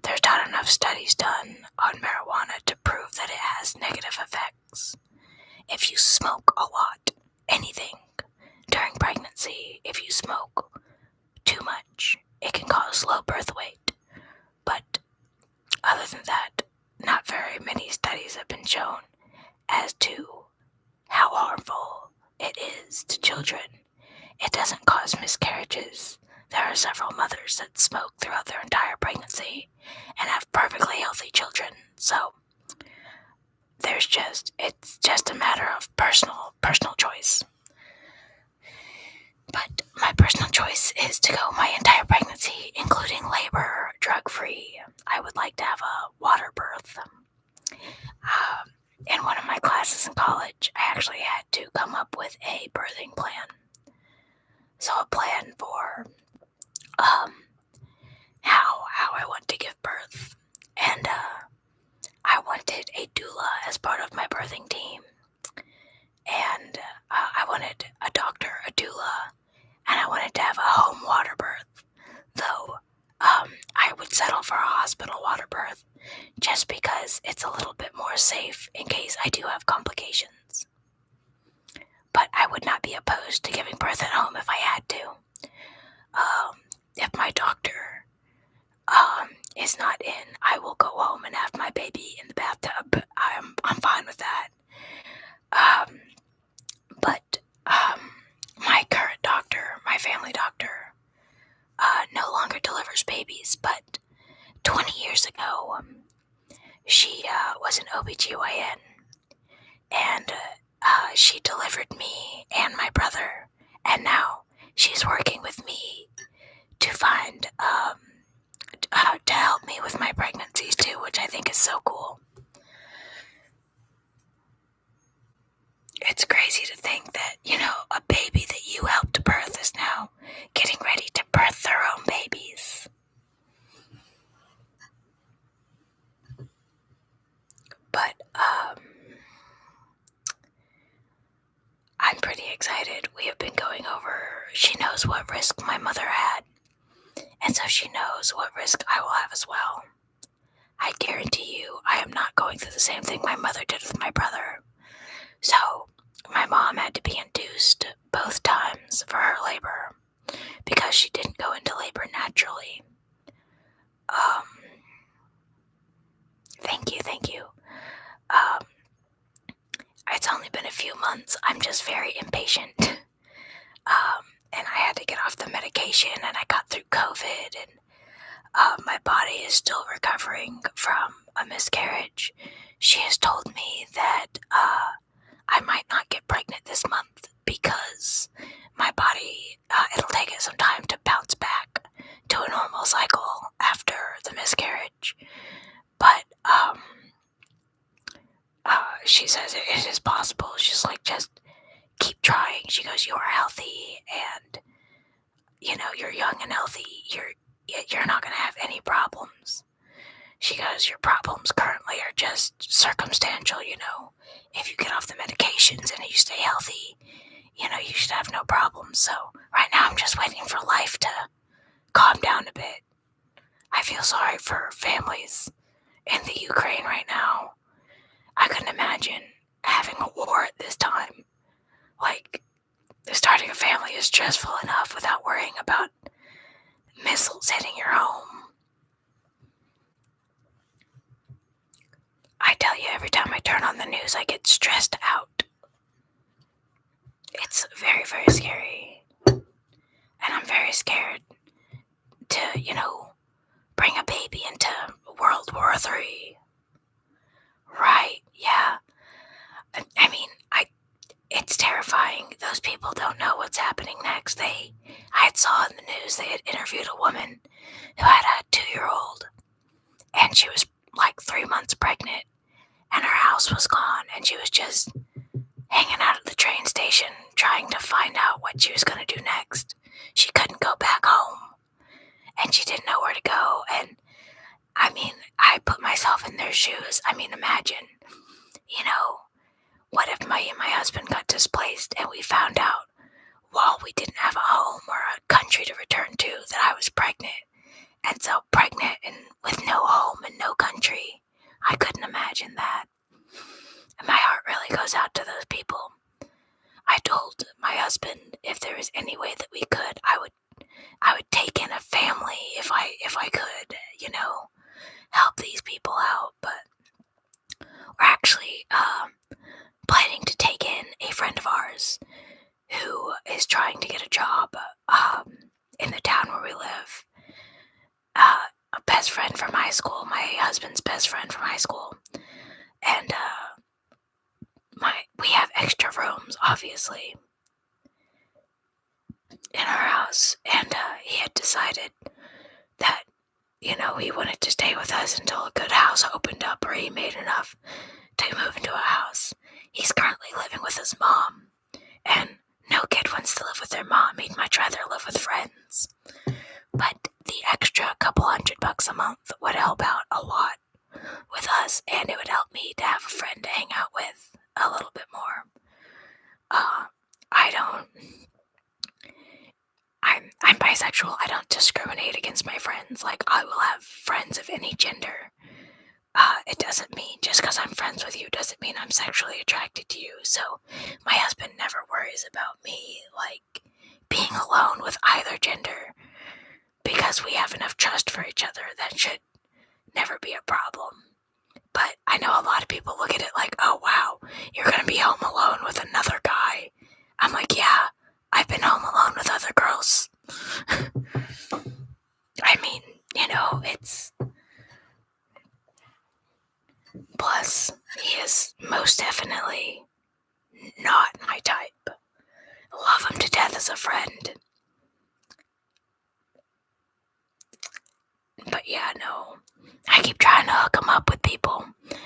There's not enough studies done on marijuana to prove that it has negative effects. If you smoke a lot, anything, during pregnancy, if you smoke too much, it can cause low birth weight. But other than that, not very many studies have been shown as to how harmful it is to children. It doesn't cause miscarriages. There are several mothers that smoke throughout their entire pregnancy and have perfectly healthy children. So it's just a matter of personal choice. But my personal choice is to go my entire pregnancy, including labor, drug-free. I would like to have a water birth. In one of my classes in college, I actually had to come up with a birthing plan. So a plan for how I want to give birth. And I wanted a doula as part of my birthing team. And I wanted a doctor, a doula, and I wanted to have a home water birth. Though I would settle for a hospital water birth just because it's a little bit more safe in case I do have complications. But I would not be opposed to giving birth at home if I had to. If my doctor is not in, I will go home and have my baby in the bathtub. I'm fine with that. But my current doctor, my family doctor, no longer delivers babies, but 20 years ago, she was an OBGYN, and she delivered me and my brother, and now she's working with me to find, to help me with my pregnancies too, which I think is so cool. It's crazy to think that, a baby that you helped birth is now getting ready to birth their own babies. But, I'm pretty excited. We have been going over, she knows what risk my mother had, and so she knows what risk I will have as well. I guarantee you, I am not going through the same thing my mother did with my brother. So, my mom had to be induced both times for her labor because she didn't go into labor naturally. Thank you. It's only been a few months. I'm just very impatient. And I had to get off the medication, and I got through COVID, and my body is still recovering from a miscarriage. She has told me that I might not get pregnant this month because my body, it'll take it some time to bounce back to a normal cycle after the miscarriage. But she says it is possible. She's like, just keep trying. She goes, you are healthy, and you're young and healthy. You're not gonna have any problems. She goes, your problems currently are just circumstantial. If you get off the medications and you stay healthy, you should have no problems. So right now I'm just waiting for life to calm down a bit. I feel sorry for families in the Ukraine right now. I couldn't imagine having a war at this time. Like, starting a family is stressful enough without worrying about missiles hitting your home. I tell you, every time I turn on the news, I get stressed out. It's very, very scary. And I'm very scared to, bring a baby into World War III. Right, yeah. I mean, it's terrifying. Those people don't know what's happening next. I had saw in the news they had interviewed a woman who had a 2-year-old, and she was like 3 months pregnant, and her house was gone, and she was just hanging out at the train station trying to find out what she was going to do next. She couldn't go back home, and she didn't know where to go. And I mean, I put myself in their shoes. I mean, imagine, what if my husband got displaced and we found out while we didn't have a home or a country to return to that I was pregnant. And so pregnant and with no home and no country, I couldn't imagine that. And my heart really goes out to those people. I told my husband if there was any way that we could, I would take in a family if I could, help these people out. But we're actually planning to take in a friend of ours who is trying to get a job in the town where we live. A best friend from high school, my husband's best friend from high school, and we have extra rooms, obviously, in our house, and he had decided that he wanted to stay with us until a good house opened up or he made enough to move into a house. He's currently living with his mom, and no kid wants to live with their mom. He'd much rather live with friends. But the extra couple $100 a month would help out a lot with us, and it would help me to have a friend to hang out with a little bit more. I'm bisexual. I don't discriminate against my friends. Like, I will have friends of any gender. It doesn't mean, just because I'm friends with you doesn't mean I'm sexually attracted to you. So my husband never worries about me, like, being alone with either gender, because we have enough trust for each other. That should never be a problem. But I know a lot of people look at it like, oh wow, you're gonna be home alone with another guy. I'm like, yeah, I've been home alone with other girls. I mean, it's... Plus, he is most definitely not my type. Love him to death as a friend. But yeah, no. I keep trying to hook him up with people.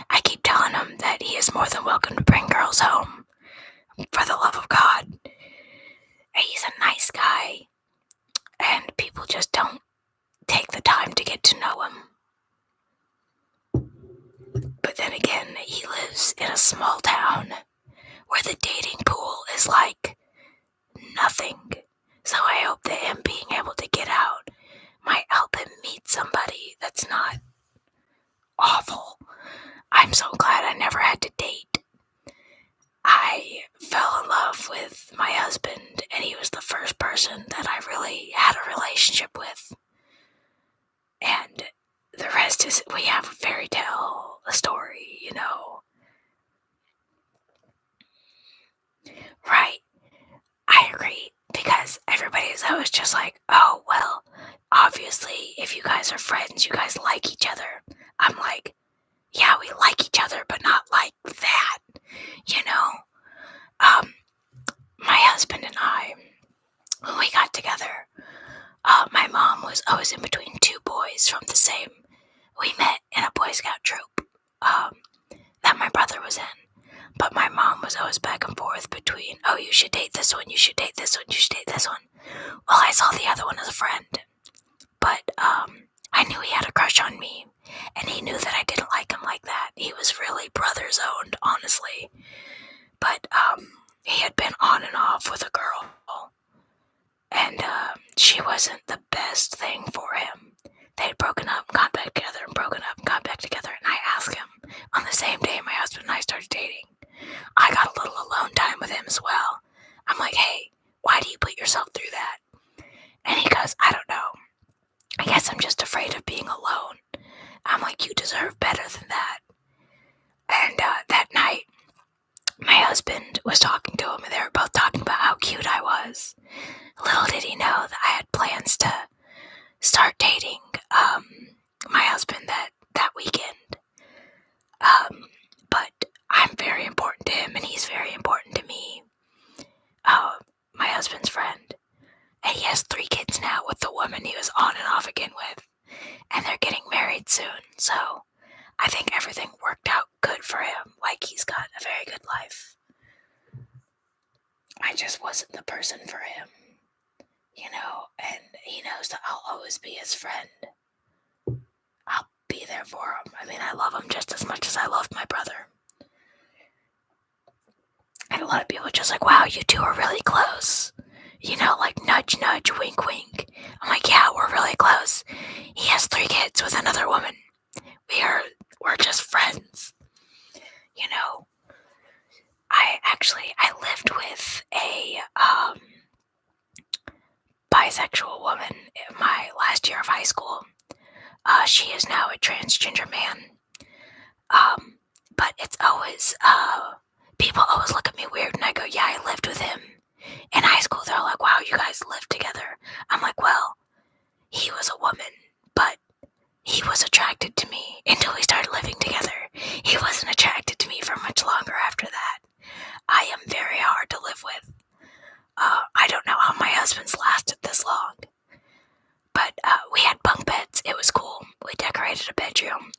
I keep telling him that he is more than welcome to bring girls home. For the love of God. He's a nice guy. And people just don't take the time to get to know him. But then again, he lives in a small town where the dating pool is like nothing. So I hope that him being able to get out might help him meet somebody that's not awful. I'm so glad I never had to date. I fell in love with my husband, and he was the first person that I really had a relationship with. And the rest is, we have a fairy tale, a story, Right. I agree, because everybody is always just like, oh, well, obviously, if you guys are friends, you guys like each other. I'm like, yeah, we like each other, but not like that, My husband and I, when we got together, my mom was always in between two boys from the same... We met in a Boy Scout troop that my brother was in. But my mom was always back and forth between, oh, you should date this one, you should date this one, you should date this one. Well, I saw the other one as a friend. But I knew he had a crush on me, and he knew that I didn't like him like that. He was really brother zoned, honestly. But he had been on and off with a girl, and she wasn't the best thing for him. They had broken up, got back together, and broken up, and got back together. And I asked him on the same day my husband and I started dating. I got a little alone time with him as well. I'm like, hey, why do you put yourself through that? And he goes, I don't know. I guess I'm just afraid of being alone. I'm like, you deserve better than that. And that night, my husband was talking to him, and they were both talking about how cute I was. Little did he know that I had plans to start dating my husband that weekend. But I'm very important to him, and he's very important to me. My husband's friend. And he has 3 kids now with the woman he was on and off again with. And they're getting married soon. So I think everything worked out good for him. Like, he's got a very good life. I just wasn't the person for him, and he knows that I'll always be his friend. I'll be there for him. I mean, I love him just as much as I loved my brother. And a lot of people are just like, wow, you two are really close. Like nudge, nudge, wink, wink. I'm like, yeah, we're really close. He has 3 kids with another woman. We're just friends. I lived with a bisexual woman in my last year of high school. She is now a transgender man. But it's always, people always look at me weird, and I go, yeah, I lived with him. In high school, they're like, wow, you guys lived together. I'm like, well, he was a woman, but he was attracted to me until we started living together. He wasn't attracted to me for much longer after that. I am very hard to live with. I don't know how my husband's lasted this long. But we had bunk beds. It was cool. We decorated a bedroom.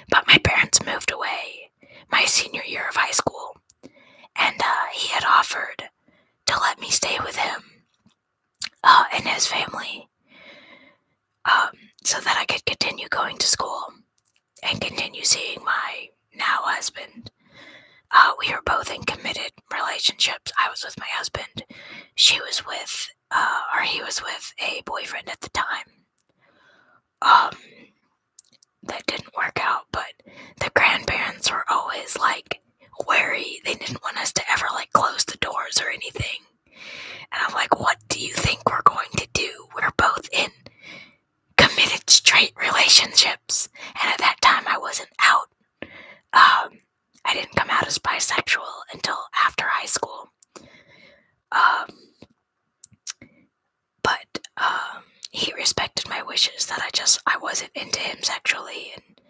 But my parents moved away my senior year of high school. And he had offered to let me stay with him and his family so that I could continue going to school and continue seeing my now husband. We were both in committed relationships. I was with my husband. He was with a boyfriend at the time. That didn't work out, but the grandparents were always like wary. They didn't want us to ever like close the doors or anything. And I'm like, what do you think we're going to do? We're both in committed straight relationships. And at that time I wasn't out. I didn't come out as bisexual until after high school. But he respected my wishes that I wasn't into him sexually, and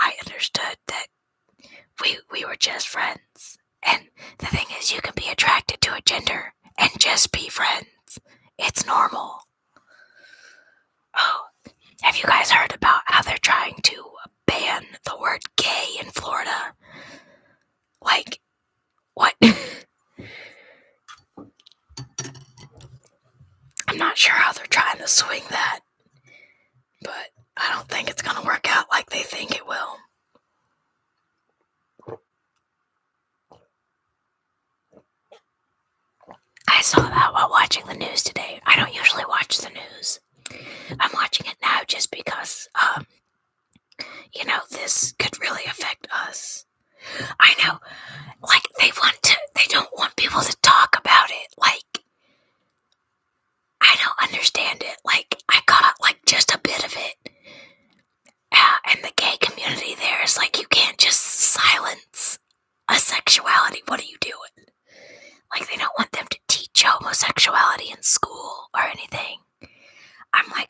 I understood that we were just friends. And the thing is, you can be attracted to a gender and just be friends. It's normal. Oh, have you guys heard about how they're trying to ban the word gay in Florida? Like, what? I'm not sure how they're trying to swing that, but I don't think it's going to work out like they think it will. I saw that while watching the news today. I don't usually watch the news. I'm watching it now just because, this could really affect us. I know, like, they don't want people to talk about it. Like, I don't understand it. Like, I got, like, just a bit of it. And the gay community there is like, you can't just silence a sexuality. What are you doing? Like, they don't want them to teach homosexuality in school or anything. I'm like,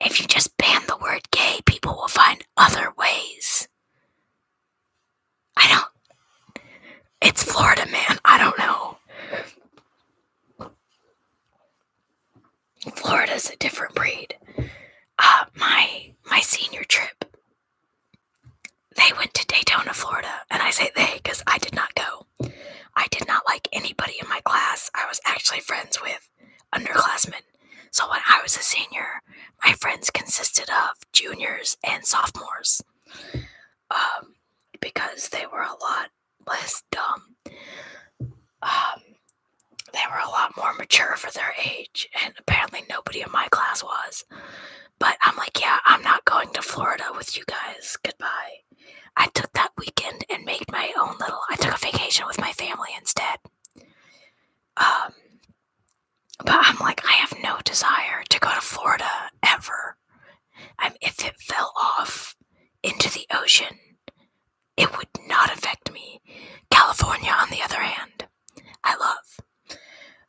if you just ban the word gay, people will find other ways. It's Florida, man. I don't know. Florida's a different breed. My senior trip, they went to Daytona, Florida, and I say they because I did not go. I did not like anybody in my class. I was actually friends with underclassmen. So when I was a senior, my friends consisted of juniors and sophomores, because they were a lot less dumb. They were a lot more mature for their age, and apparently nobody in my class was. But I'm like, Florida with you guys. Goodbye. I took that weekend and made my own I took a vacation with my family instead. But I'm like, I have no desire to go to Florida ever. If it fell off into the ocean, it would not affect me. California, on the other hand, I love.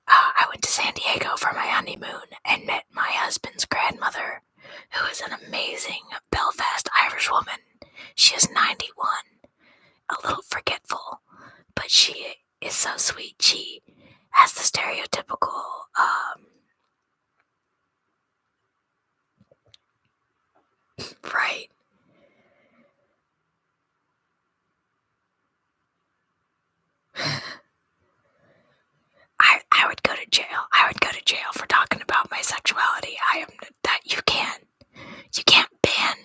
I went to San Diego for my honeymoon and met my husband's grandmother, who is an amazing Belfast Irish woman. She is 91, a little forgetful, but she is so sweet. She has the stereotypical, right. I would go to jail. I would go to jail for talking about my sexuality. You can't ban.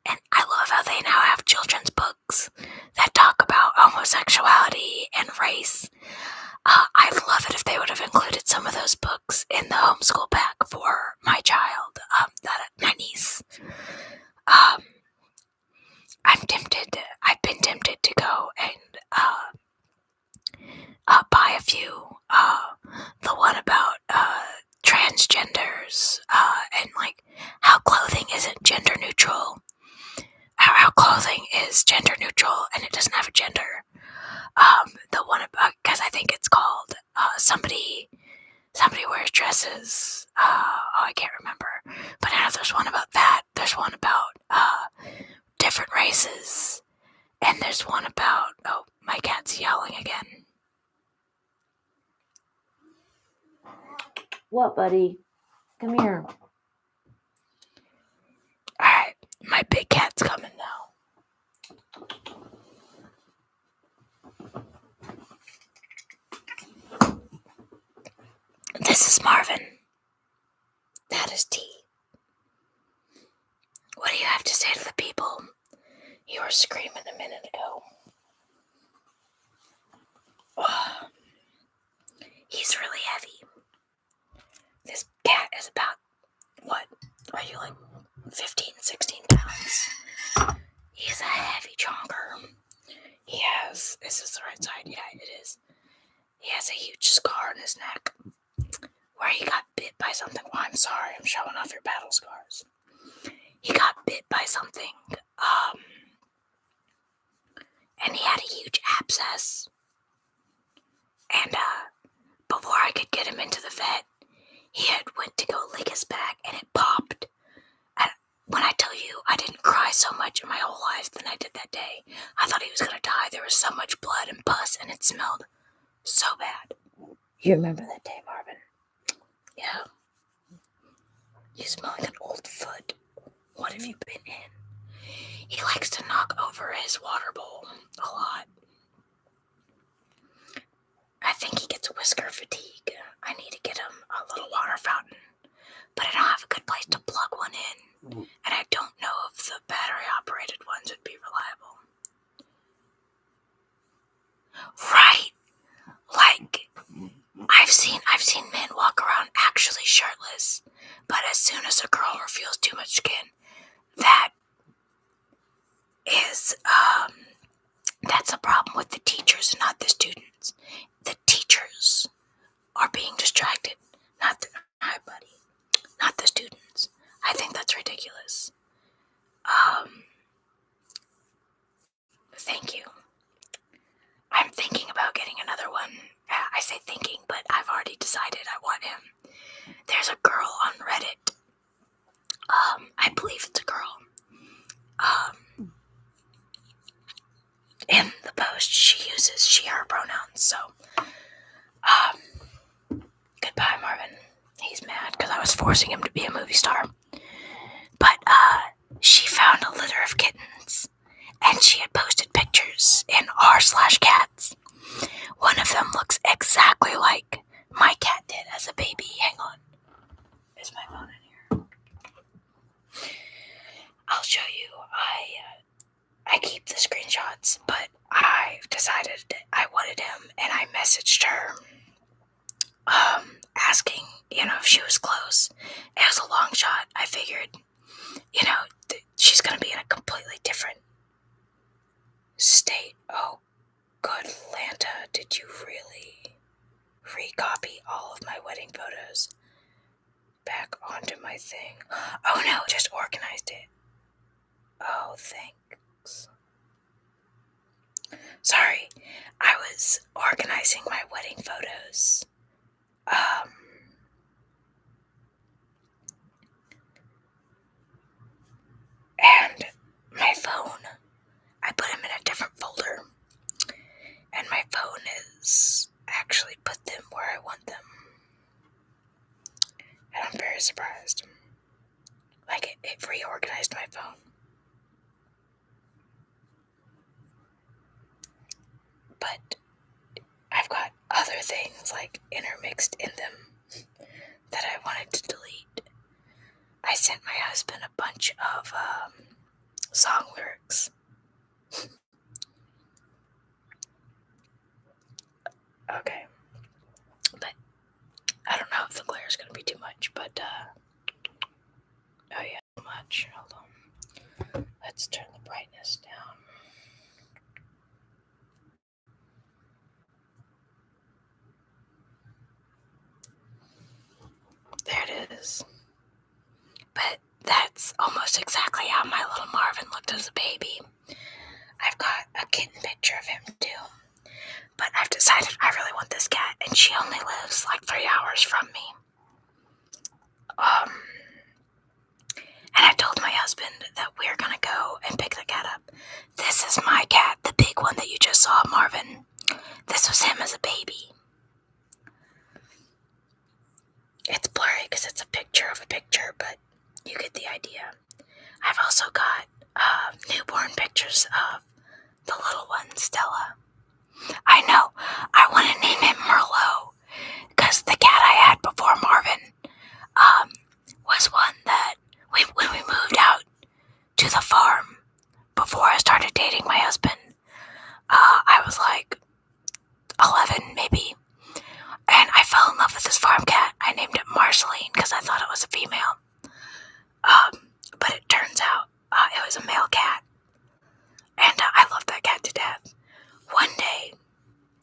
And I love how they now have children's books that talk about homosexuality and race. I'd love it if they would have included some of those books in the homeschool pack for my child, my niece. I've been tempted to go and buy a few. The one about transgenders and like how clothing isn't gender neutral. How clothing is gender neutral and it doesn't have a gender. The one about, because I think it's called somebody wears dresses. I can't remember, but I know there's one about that. There's one about different races, and there's one about, oh, my cat's yelling again. What, buddy? Come here. Alright, my big cat's coming now. This is Marvin. That is T. What do you have to say to the people? You were screaming a minute ago. Oh, he's really heavy. This cat is about, what? Are you like 15, 16 pounds? He's a heavy chonker. Is this the right side? Yeah, it is. He has a huge scar on his neck where he got bit by something. Well, I'm sorry, I'm showing off your battle scars. He got bit by something, and he had a huge abscess. And before I could get him into the vet, he had went to go lick his back, and it popped. And when I tell you, I didn't cry so much in my whole life than I did that day. I thought he was gonna die. There was so much blood and pus, and it smelled so bad. You remember that day, Marvin? Yeah. You smell like an old foot. What have you been in? He likes to knock over his water bowl a lot. I think he gets whisker fatigue. I need to get him a little water fountain, but I don't have a good place to plug one in, and I don't know if the battery-operated ones would be reliable. Right. Like, I've seen men walk around actually shirtless, but as soon as a girl reveals too much skin, that is, that's a problem with the teachers and not the students. The teachers are being distracted, not the students. I think that's ridiculous. Thank you. I'm thinking about getting another one. I say thinking, but I've already decided I want him. There's a girl on Reddit. I believe it's a girl. In the post, she uses she/her pronouns, so, goodbye, Marvin. He's mad because I was forcing him to be a movie star. But, she found a litter of kittens, and she had posted pictures in r/cats. One of them looks exactly like my cat did as a baby. Hang on. Is my phone in here? I'll show you. I keep the screenshots, but I decided I wanted him, and I messaged her, asking, if she was close. It was a long shot. I figured she's going to be in a completely different state. Oh, good Lanta, did you really recopy all of my wedding photos back onto my thing? Oh no, just organized it. Oh, thanks. Sorry, I was organizing my wedding photos. And my phone, I put them in a different folder. And my phone is actually put them where I want them. And I'm very surprised. Like, it reorganized my phone. But I've got other things, like, intermixed in them that I wanted to delete. I sent my husband a bunch of song lyrics. Okay. But I don't know if the glare is going to be too much, but, oh yeah, too much. Hold on. Let's turn the brightness down. There it is. But that's almost exactly how my little Marvin looked as a baby. I've got a kitten picture of him too. But I've decided I really want this cat, and she only lives like 3 hours from me. And I told my husband that we're gonna go and pick the cat up. This is my cat, the big one that you just saw, Marvin. This was him as a baby. It's blurry because it's a picture of a picture, but you get the idea. I've also got newborn pictures of the little one, Stella. I know, I want to name him Merlot, because the cat I had before Marvin was one that, when we moved out to the farm, before I started dating my husband, I was like 11 maybe, and I fell in love with this farm cat. I named it Marceline because I thought it was a female, but it turns out it was a male cat, and I love that cat to death. One day,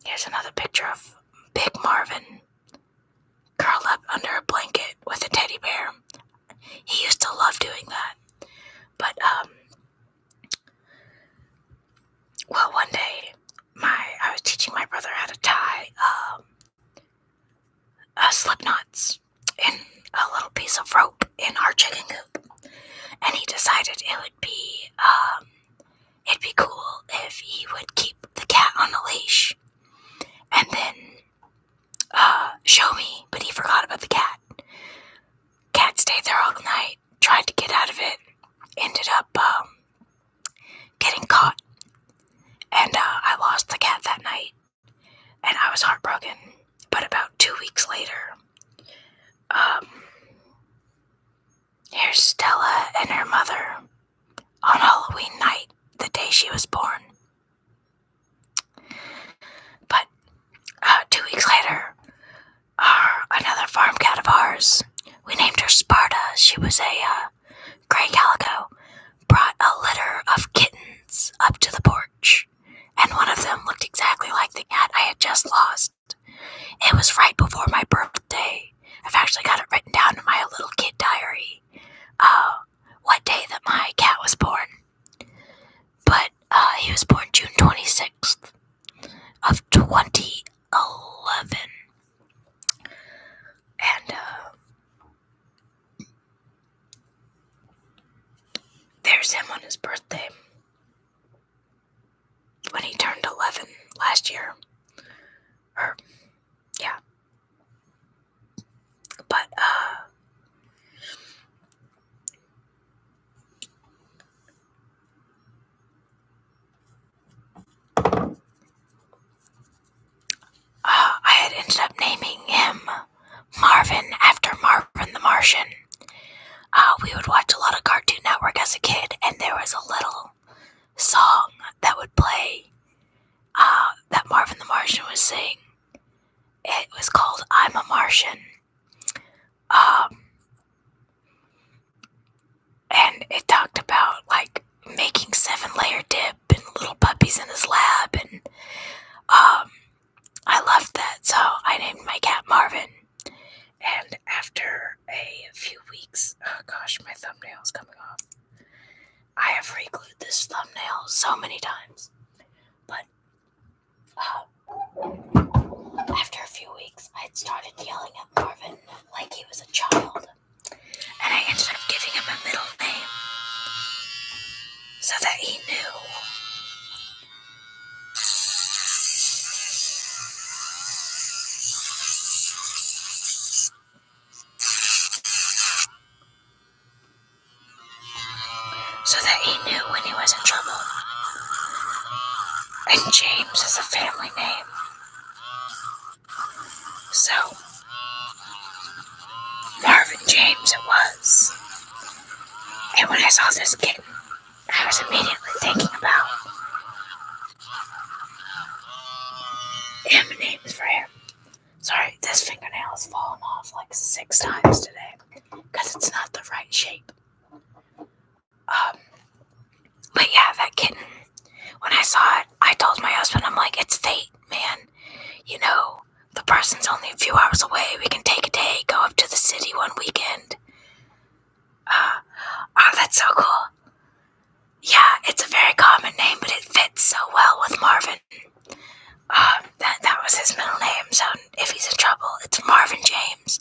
here's another picture of Big Marvin curled up under a blanket with a teddy bear. He used to love doing that. But, well, one day, I was teaching my brother how to tie slip knots in a little piece of rope in our chicken coop. And he decided it'd be cool if he would keep the cat on a leash and then show me, but he forgot about the cat. Cat stayed there all night, tried to get out of it, ended up getting caught, and I lost the cat that night, and I was heartbroken. But about 2 weeks later, here's Stella and her mother on Halloween night, the day she was born. But 2 weeks later, another farm cat of ours, we named her Sparta. She was a gray calico, brought a litter of kittens up to the porch, and one of them looked exactly like the cat I had just lost. It was right before my birthday. I've actually got it written down in my little kid diary, what day that my cat was born. But he was born June 26th of 2011. And there's him on his birthday when he turned 11 last year. Yeah. But I had ended up naming him Marvin after Marvin the Martian. We would watch a lot of Cartoon Network as a kid, and there was a little song that would play that Marvin the Martian was singing. It was called I'm a Martian. And thumbnail's coming off. I have re-glued this thumbnail so many times. But after a few weeks, I had started yelling at Marvin like he was a child. And I ended up giving him a middle name so that he knew. So that he knew when he was in trouble. And James is a family name. So, Marvin James it was. And when I saw this kitten, I was immediately thinking about names for him. Sorry, this fingernail has fallen off like 6 times today because it's not the right shape. But yeah, that kitten, when I saw it, I told my husband, I'm like, it's fate, man. You know, the person's only a few hours away. We can take a day, go up to the city one weekend. Oh, that's so cool. Yeah, it's a very common name, but it fits so well with Marvin. That was his middle name, so if he's in trouble, it's Marvin James.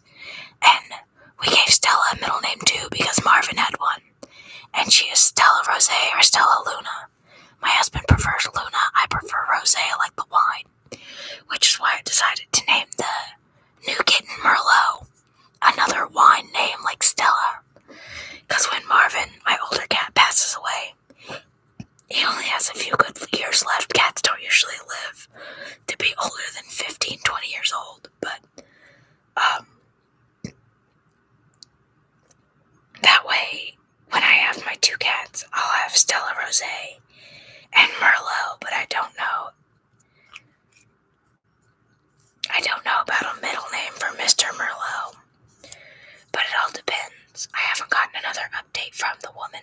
And we gave Stella a middle name too because Marvin had one. And she is Stella Rose or Stella Luna. My husband prefers Luna, I prefer Rose like the wine. Which is why I decided to name the new kitten Merlot. Another wine name like Stella. Because when Marvin, my older cat, passes away, he only has a few good years left. Cats don't usually live to be older than 15, 20 years old. But, that way, when I have my 2 cats, I'll have Stella Rose and Merlot, but I don't know about a middle name for Mr. Merlot. But it all depends. I haven't gotten another update from the woman.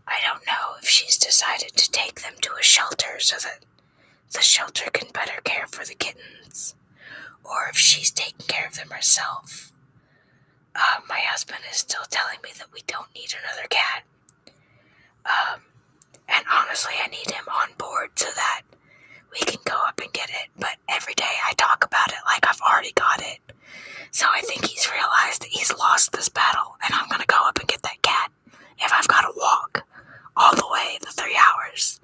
I don't know if she's decided to take them to a shelter so that the shelter can better care for the kittens, or if she's taking care of them herself. My husband is still telling me that we don't need another cat. And honestly, I need him on board so that we can go up and get it. But every day I talk about it like I've already got it. So I think he's realized that he's lost this battle, and I'm going to go up and get that cat if I've got to walk all the way the 3 hours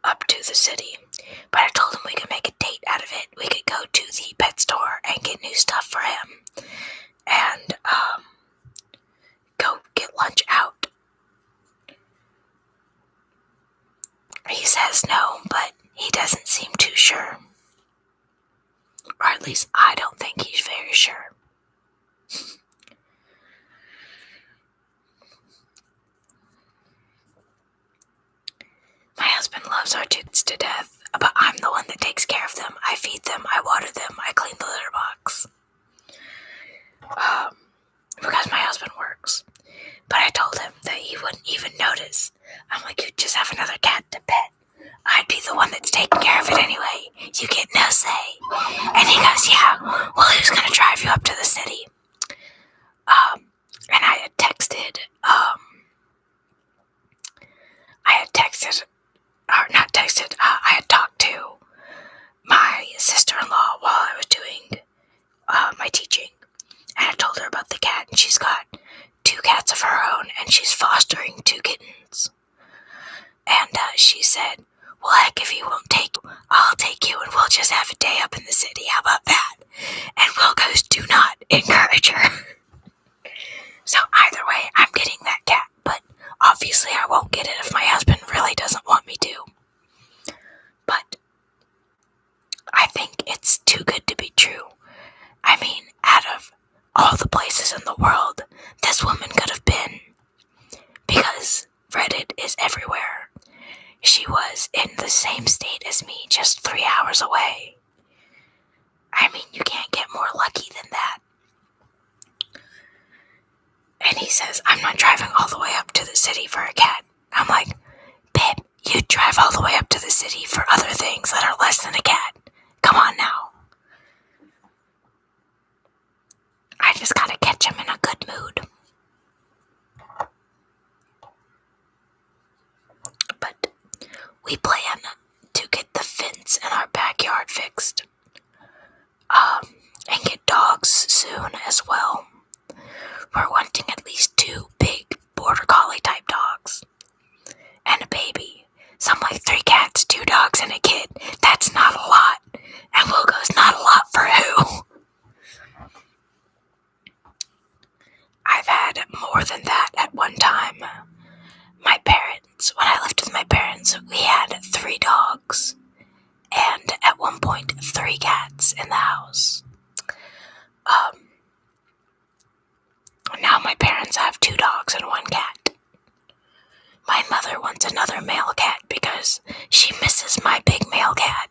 up to the city. But I told him we could make a date out of it. We could go to the pet store and get new stuff for him and go get lunch out. He says no, but he doesn't seem too sure. Or at least I don't think he's very sure. My husband loves our kids to death, but I'm the one that takes care of them. I feed them, I water them, I clean the litter box. Because my husband works. But I told him that he wouldn't even notice. I'm like, you just have another cat to pet. I'd be the one that's taking care of it anyway. You get no say. And he goes, yeah, well, who's going to drive you up to the city? And I had texted, I had talked to my sister-in-law while I was doing my teaching. And I told her about the cat, and she's got 2 cats of her own, and she's fostering 2 kittens. And she said, well, heck, if he won't take you, I'll take you, and we'll just have a day up in the city. How about that? And Will goes, do not encourage her. So either way, I'm getting that cat, but obviously I won't get it if my husband really doesn't want me to. But I think it's too good to be true. I mean, out of all the places in the world this woman could have been, because Reddit is everywhere, she was in the same state as me, just 3 hours away. I mean, you can't get more lucky than that. And he says, I'm not driving all the way up to the city for a cat. I'm like, babe, you drive all the way up to the city for other things that are less than a cat. Come on now. I we plan to get the fence in our backyard fixed, and get dogs soon as well. We're wanting at least 2 big border collie type dogs and a baby. Some like 3 cats, 2 dogs, and a kid. That's not a lot. And we'll goes, not a lot for who? I've had more than that at one time. When I lived with my parents, we had 3 dogs, and at one point 3 cats in the house. Now my parents have 2 dogs and 1 cat. My mother wants another male cat because she misses my big male cat.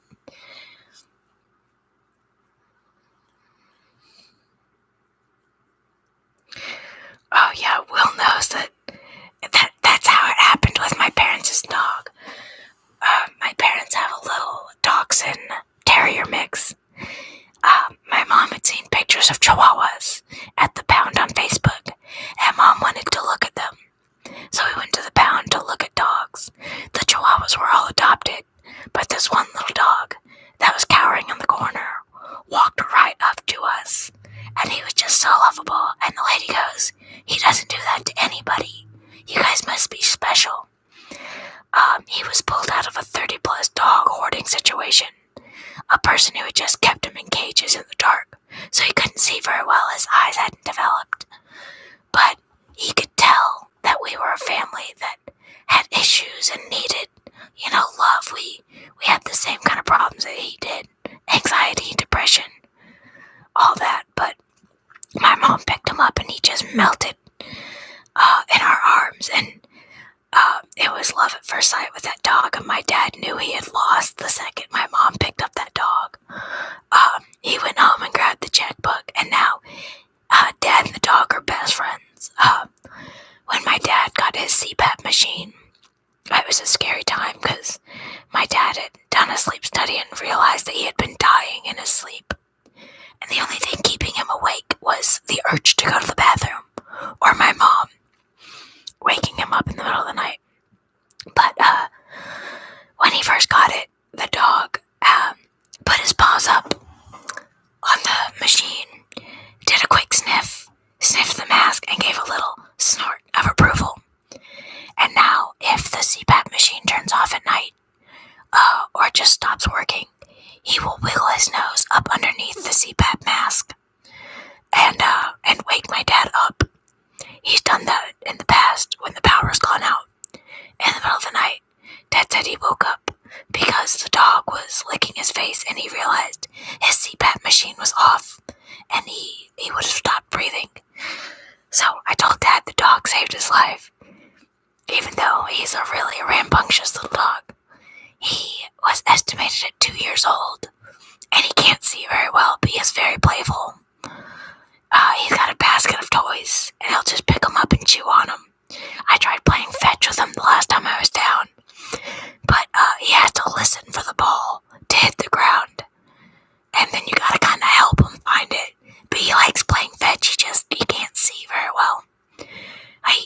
Oh yeah, Will knows that's how it happened with my parents' dog. My parents have a little dachshund terrier mix. My mom had seen pictures of chihuahuas at the pound on Facebook, and Mom wanted to look at them. So we went to the pound to look at dogs. The chihuahuas were all adopted, but this one little dog that was cowering in the corner walked right up to us, and he was just so lovable. And the lady goes, "He doesn't do that to anybody. You guys must be special." He was pulled out of a 30-plus dog hoarding situation. A person who had just kept him in cages in the dark, so he couldn't see very well. His eyes hadn't developed. But he could tell that we were a family that had issues and needed, love. We had the same kind of problems that he did. Anxiety, depression, all that. But my mom picked him up and he just melted in our arms. And it was love at first sight with that dog, and my dad knew he had lost the second my mom picked up that dog. He went home and grabbed the checkbook, and now Dad and the dog are best friends. When my dad got his CPAP machine, it was a scary time because my dad had done a sleep study and realized that he had been dying in his sleep. And the only thing keeping him awake was the urge to go to the bathroom, or my mom waking him up in the middle of the night. But when he first got it, the dog put his paws up on the machine, did a quick sniffed the mask, and gave a little snort of approval. And now, if the CPAP machine turns off at night, or just stops working, he will wiggle his nose up underneath the CPAP mask and wake my dad up. He's done that in the past when the power's gone out. In the middle of the night, Dad said he woke up because the dog was licking his face and he realized his CPAP machine was off and he would have stopped breathing. So I told Dad the dog saved his life. Even though he's a really rambunctious little dog, he was estimated at 2 years old and he can't see very well, but he is very playful. He's got a basket of toys and he'll just pick them up and chew on them. I tried playing fetch with him the last time I was down, but he has to listen for the ball to hit the ground, and then you gotta kind of help him find it. But he likes playing fetch. He can't see very well.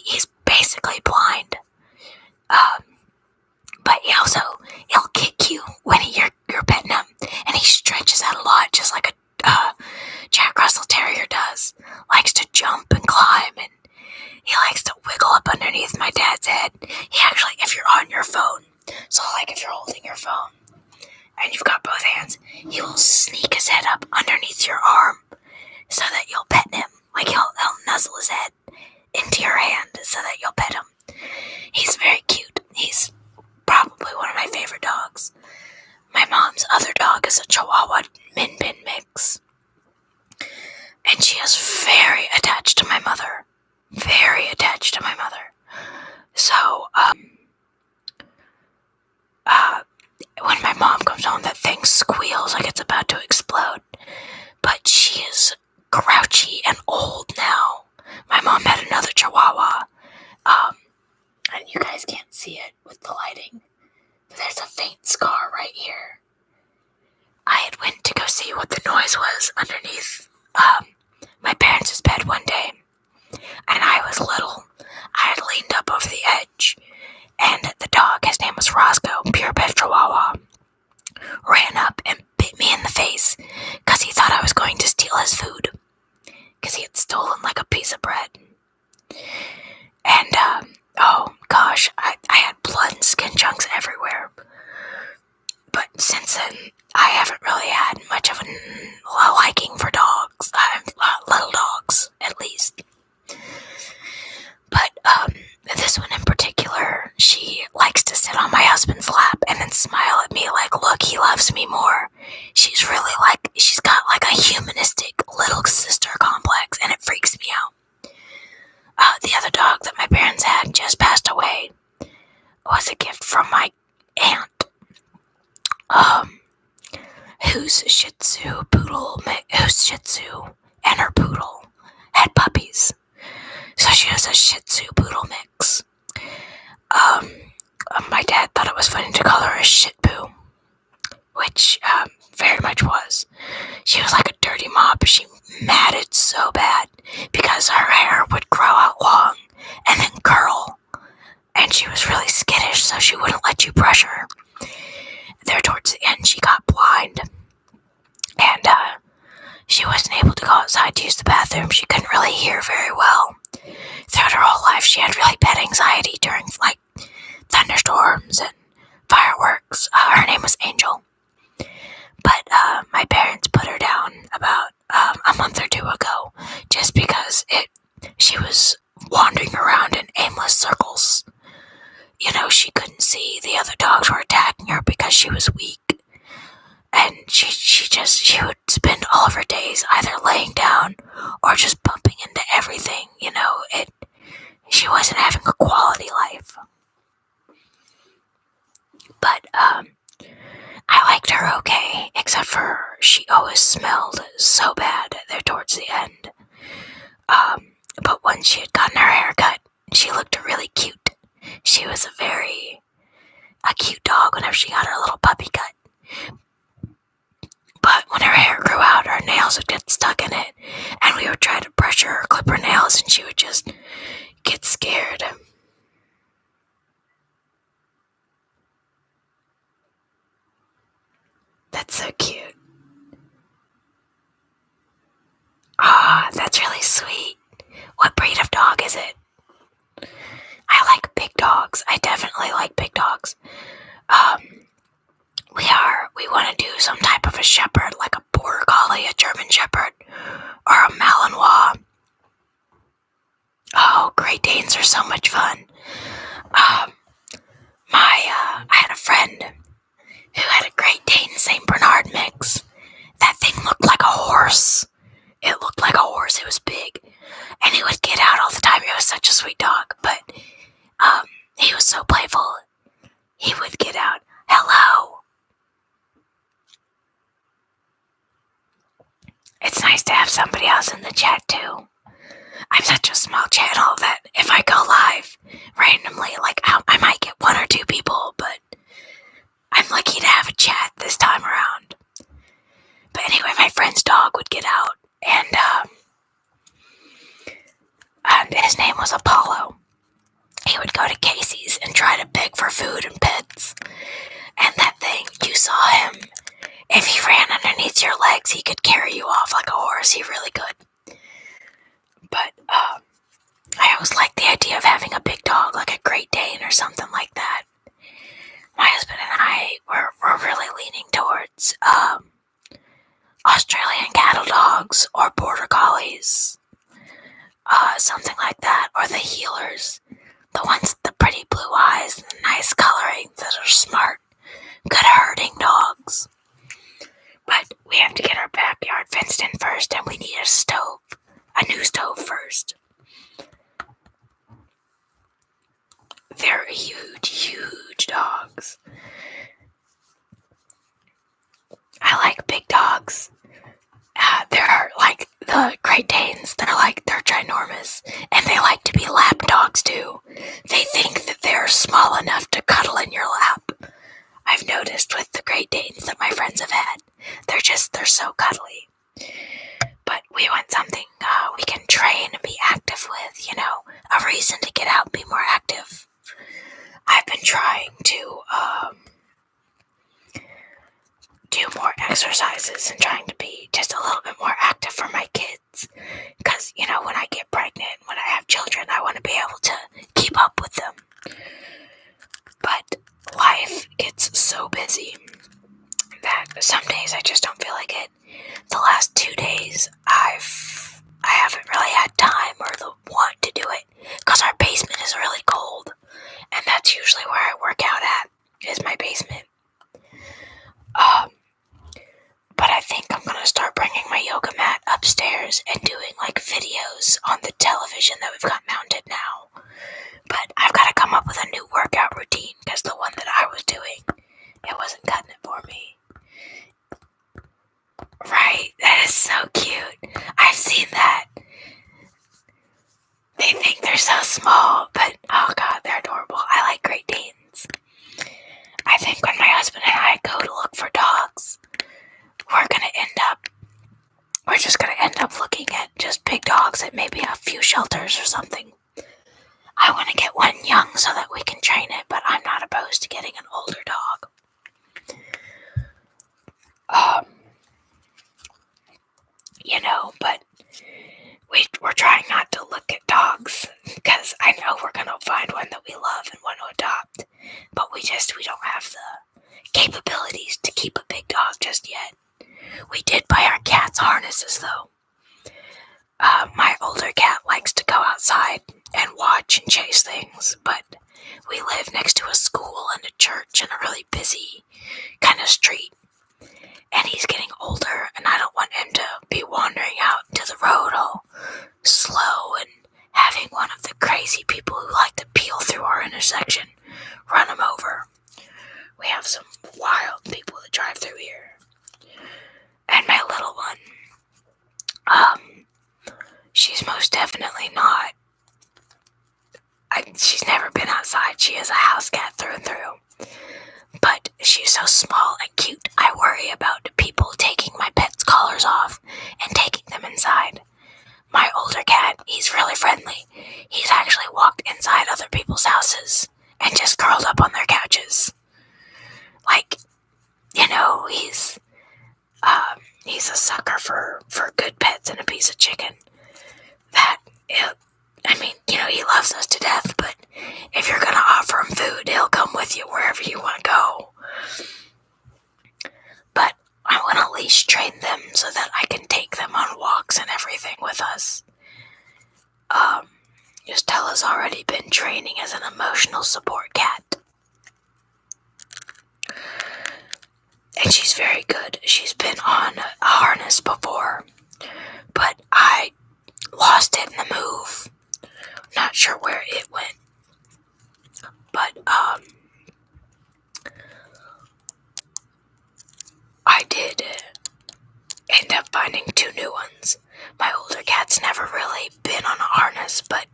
He's basically blind. But he'll kick you when you're petting him, and he stretches out a lot, just like a Jack Russell Terrier does. Likes to jump and climb, and he likes to wiggle up underneath my dad's head. He actually, if you're on your phone, so like if you're holding your phone and you've got both hands, he will sneak his head up underneath your arm so that you'll pet him. Like he'll nuzzle his head into your hand so that you'll pet him. He's very cute. He's probably one of my favorite dogs. My mom's other dog is a Chihuahua Min Bin mix, and she is very attached to my mother. Very attached to my mother. So, when my mom comes home, that thing squeals like it's about to explode. But she is grouchy and old now. My mom had another Chihuahua, and you guys can't see it with the lighting, but there's a faint scar right here. I had went to go see what the noise was underneath my parents' bed one day, and I was little. I had leaned up over the edge, And the dog, his name was Roscoe, pure bred Chihuahua, ran up and bit me in the face because he thought I was going to steal his food because he had stolen like a piece of bread. And, oh gosh, I had blood and skin chunks everywhere. But since then, I haven't really had much of a liking for dogs. Little dogs, at least. But, this one in particular, she likes to sit on my husband's lap and then smile at me like, look, he loves me more. She's got like a humanistic little sister complex, and it freaks me out. The other dog that my parents had just passed away was a gift from my aunt, whose Shih Tzu and her poodle had puppies. So she has a Shih Tzu poodle mix. My dad thought it was funny to call her a shit poo, which very much was. She was like a dirty mop. She matted so bad because her hair would grow out long and then curl, and she was really skittish, so she wouldn't let you brush her. There towards the end, she got blind, and she wasn't able to go outside to use the bathroom. She couldn't really hear very well. Throughout her whole life, she had really bad anxiety during like thunderstorms and fireworks. Her name was Angel. But my parents put her down about a month or two ago just because she was wandering around in aimless circles. You know, she couldn't see the other dogs were attacking her because she was weak. And she would spend all of her days either laying down or just bumping into everything. You know, she wasn't having a quality life. But I liked her okay, except for she always smelled so bad there towards the end. But once she had gotten her hair cut, she looked really cute. She was a cute dog whenever she got her little puppy cut. But when her hair grew out, her nails would get stuck in it, and we would try to brush her or clip her nails, and she would just get scared. That's so cute. That's really sweet. What breed of dog is it? I like big dogs. I definitely like big dogs. We want to do some type of a shepherd, like a border collie, a German shepherd, or a Malinois. Oh, Great Danes are so much fun. I had a friend who had a Great Dane Saint Bernard mix. That thing looked like a horse. It looked like a horse. It was big, and he would get out all the time. He was such a sweet dog, but he was so playful. He would get out. Hello. It's nice to have somebody else in the chat too. I'm such a small channel that if I go live randomly, like I might get one or two people, but I'm lucky to have a chat this time around. But anyway, my friend's dog would get out, and his name was Apollo. He would go to Casey's and try to beg for food and pets. And that thing, you saw him. If he ran underneath your legs, he could carry you off like a horse. He really could. But I always liked the idea of having a big dog, like a Great Dane or something like that. My husband and I were really leaning towards Australian cattle dogs or border collies. Something like that. Or the healers. The ones with the pretty blue eyes and the nice coloring that are smart, good herding dogs. But we have to get our backyard fenced in first, and we need a new stove first. They're huge, huge dogs. I like big dogs. They're like the Great Danes. They're ginormous, and they like to be lap dogs too. They think that they're small enough to cuddle in your lap. I've noticed with the Great Danes that my friends have had. They're so cuddly. But we want something we can train and be active with, a reason to get out and be more active. I've been trying to do more exercises and trying to be just a little bit more active for my kids. Because, when I get pregnant, when I have children, I want to be able to keep up with them. But life gets so busy that some days I just don't feel like it. The last 2 days, I haven't really had time or the want to do it because our basement is really cold, and that's usually where I work out at, is my basement. But I think I'm gonna start bringing my yoga mat upstairs and doing like videos on the television that we've got mounted now. But I've got to come up with a new workout routine because the one that I was doing, it wasn't cutting it for me. Right, that is so cute. I've seen that. They think they're so small, but oh god, they're adorable. I like Great Danes. I think when my husband and I go to look for dogs, we're just gonna end up looking at just big dogs at maybe a few shelters or something. I want to get one young so that we can train it, but I'm not opposed to getting an older dog. But we're trying not to look at dogs because I know we're gonna find one that we love and want to adopt, but we don't have the capabilities to keep a big dog just yet. We did buy our cats harnesses though. My older cat likes to go outside and watch and chase things, but we live next to a school and a church and a really busy kind of street. And he's getting older, and I don't want him to be wandering out into the road all slow and having one of the crazy people who like to peel through our intersection run him over. We have some wild people that drive through here. And my little one, she's most definitely not. She's never been outside. She is a house cat through and through. But she's so small and cute, I worry about people taking my pet's collars off and taking them inside. My older cat, he's really friendly. He's actually walked inside other people's houses and just curled up on their couches. He's a sucker for good pets and a piece of chicken. He loves us to death, but if you're gonna offer him food, he'll come with you wherever you want to go. But I want to leash train them so that I can take them on walks and everything with us. Stella's already been training as an emotional support cat. And she's very good. She's been on a harness before, but I lost it in the move. Not sure where it went. But, I did end up finding 2 new ones. My older cat's never really been on a harness, but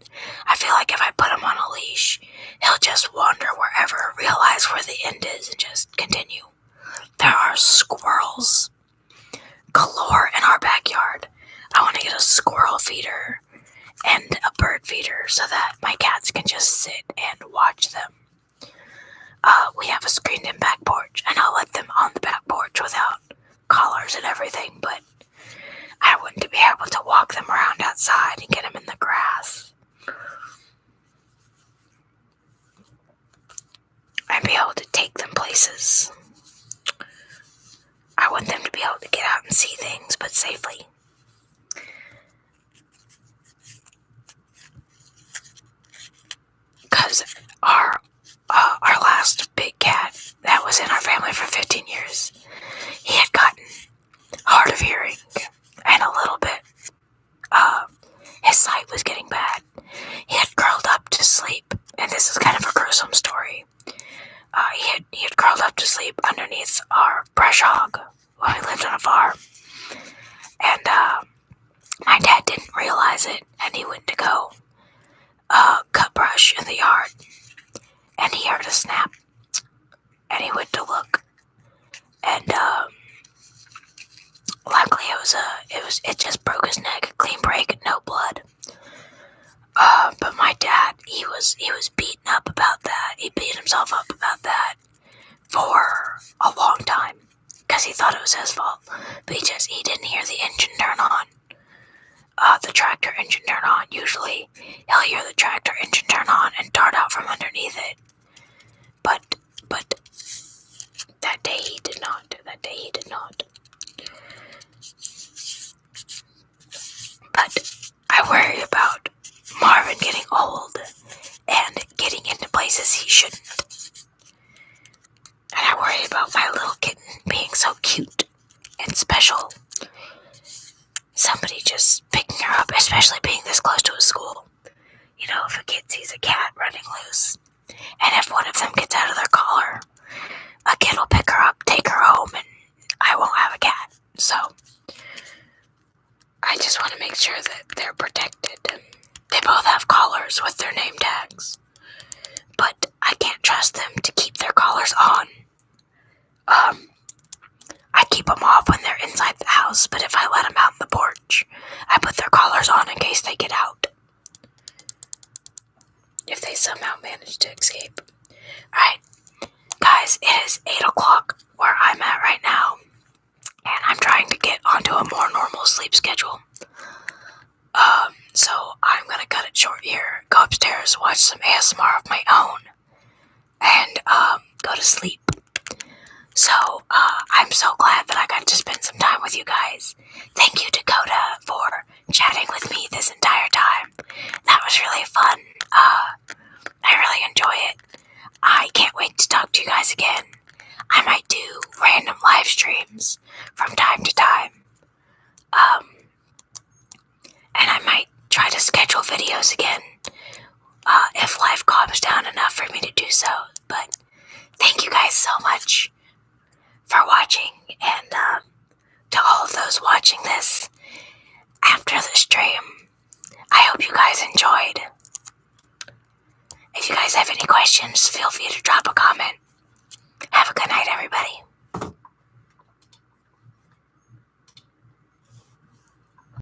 I feel like if I put him on a leash, he'll just wander wherever, realize where the end is, and just continue. There are squirrels galore in our backyard. I want to get a squirrel feeder and a bird feeder so that my cats can just sit and watch them. We have a screened-in back porch, and I'll let them on the back porch without collars and everything, but I want to be able to walk them around outside and get them in the grass. And be able to take them places. I want them to be able to get out and see things, but safely. Because our last big cat that was in our family for 15 years, he had gotten hard of hearing and a little bit, his sight was getting bad. He had curled up to sleep, and this is kind of a gruesome story. He had curled up to sleep underneath our brush hog when we lived on a farm. And my dad didn't realize it, and he went to go cut brush in the yard, and he heard a snap, and he went to look, and luckily it just broke his neck, a clean break, no blood. But my dad, he was beaten up about that. He beat himself up he'll hear the tractor engine turn on and dart out from underneath it. But that day he did not. But I worry about Marvin getting old and getting into places he shouldn't. And I worry about my little kitten being so cute and special. Somebody just picking her up, especially being this close to a school. You know, if a kid sees a cat running loose, and if one of them gets out of their collar, a kid will pick her up, take her home, and I won't have a cat. So I just want to make sure that they're protected. They both have collars with their name tags, but I can't trust them to keep their collars on. I keep them off when they're inside the house, but if I let them out on the porch, I put their collars on in case they get out. If they somehow manage to escape. Alright, guys, it is 8 o'clock where I'm at right now, and I'm trying to get onto a more normal sleep schedule. So I'm gonna cut it short here, go upstairs, watch some ASMR of my own, and go to sleep. So I'm so glad that I got to spend some time with you guys. Thank you, Dakota, for chatting with me this entire time. That was really fun. I really enjoy it. I can't wait to talk to you guys again. I might do random live streams from time to time. And I might try to schedule videos again if life calms down enough for me to do so. But thank you guys so much for watching, and to all of those watching this after the stream, I hope you guys enjoyed. If you guys have any questions, feel free to drop a comment. Have a good night, everybody.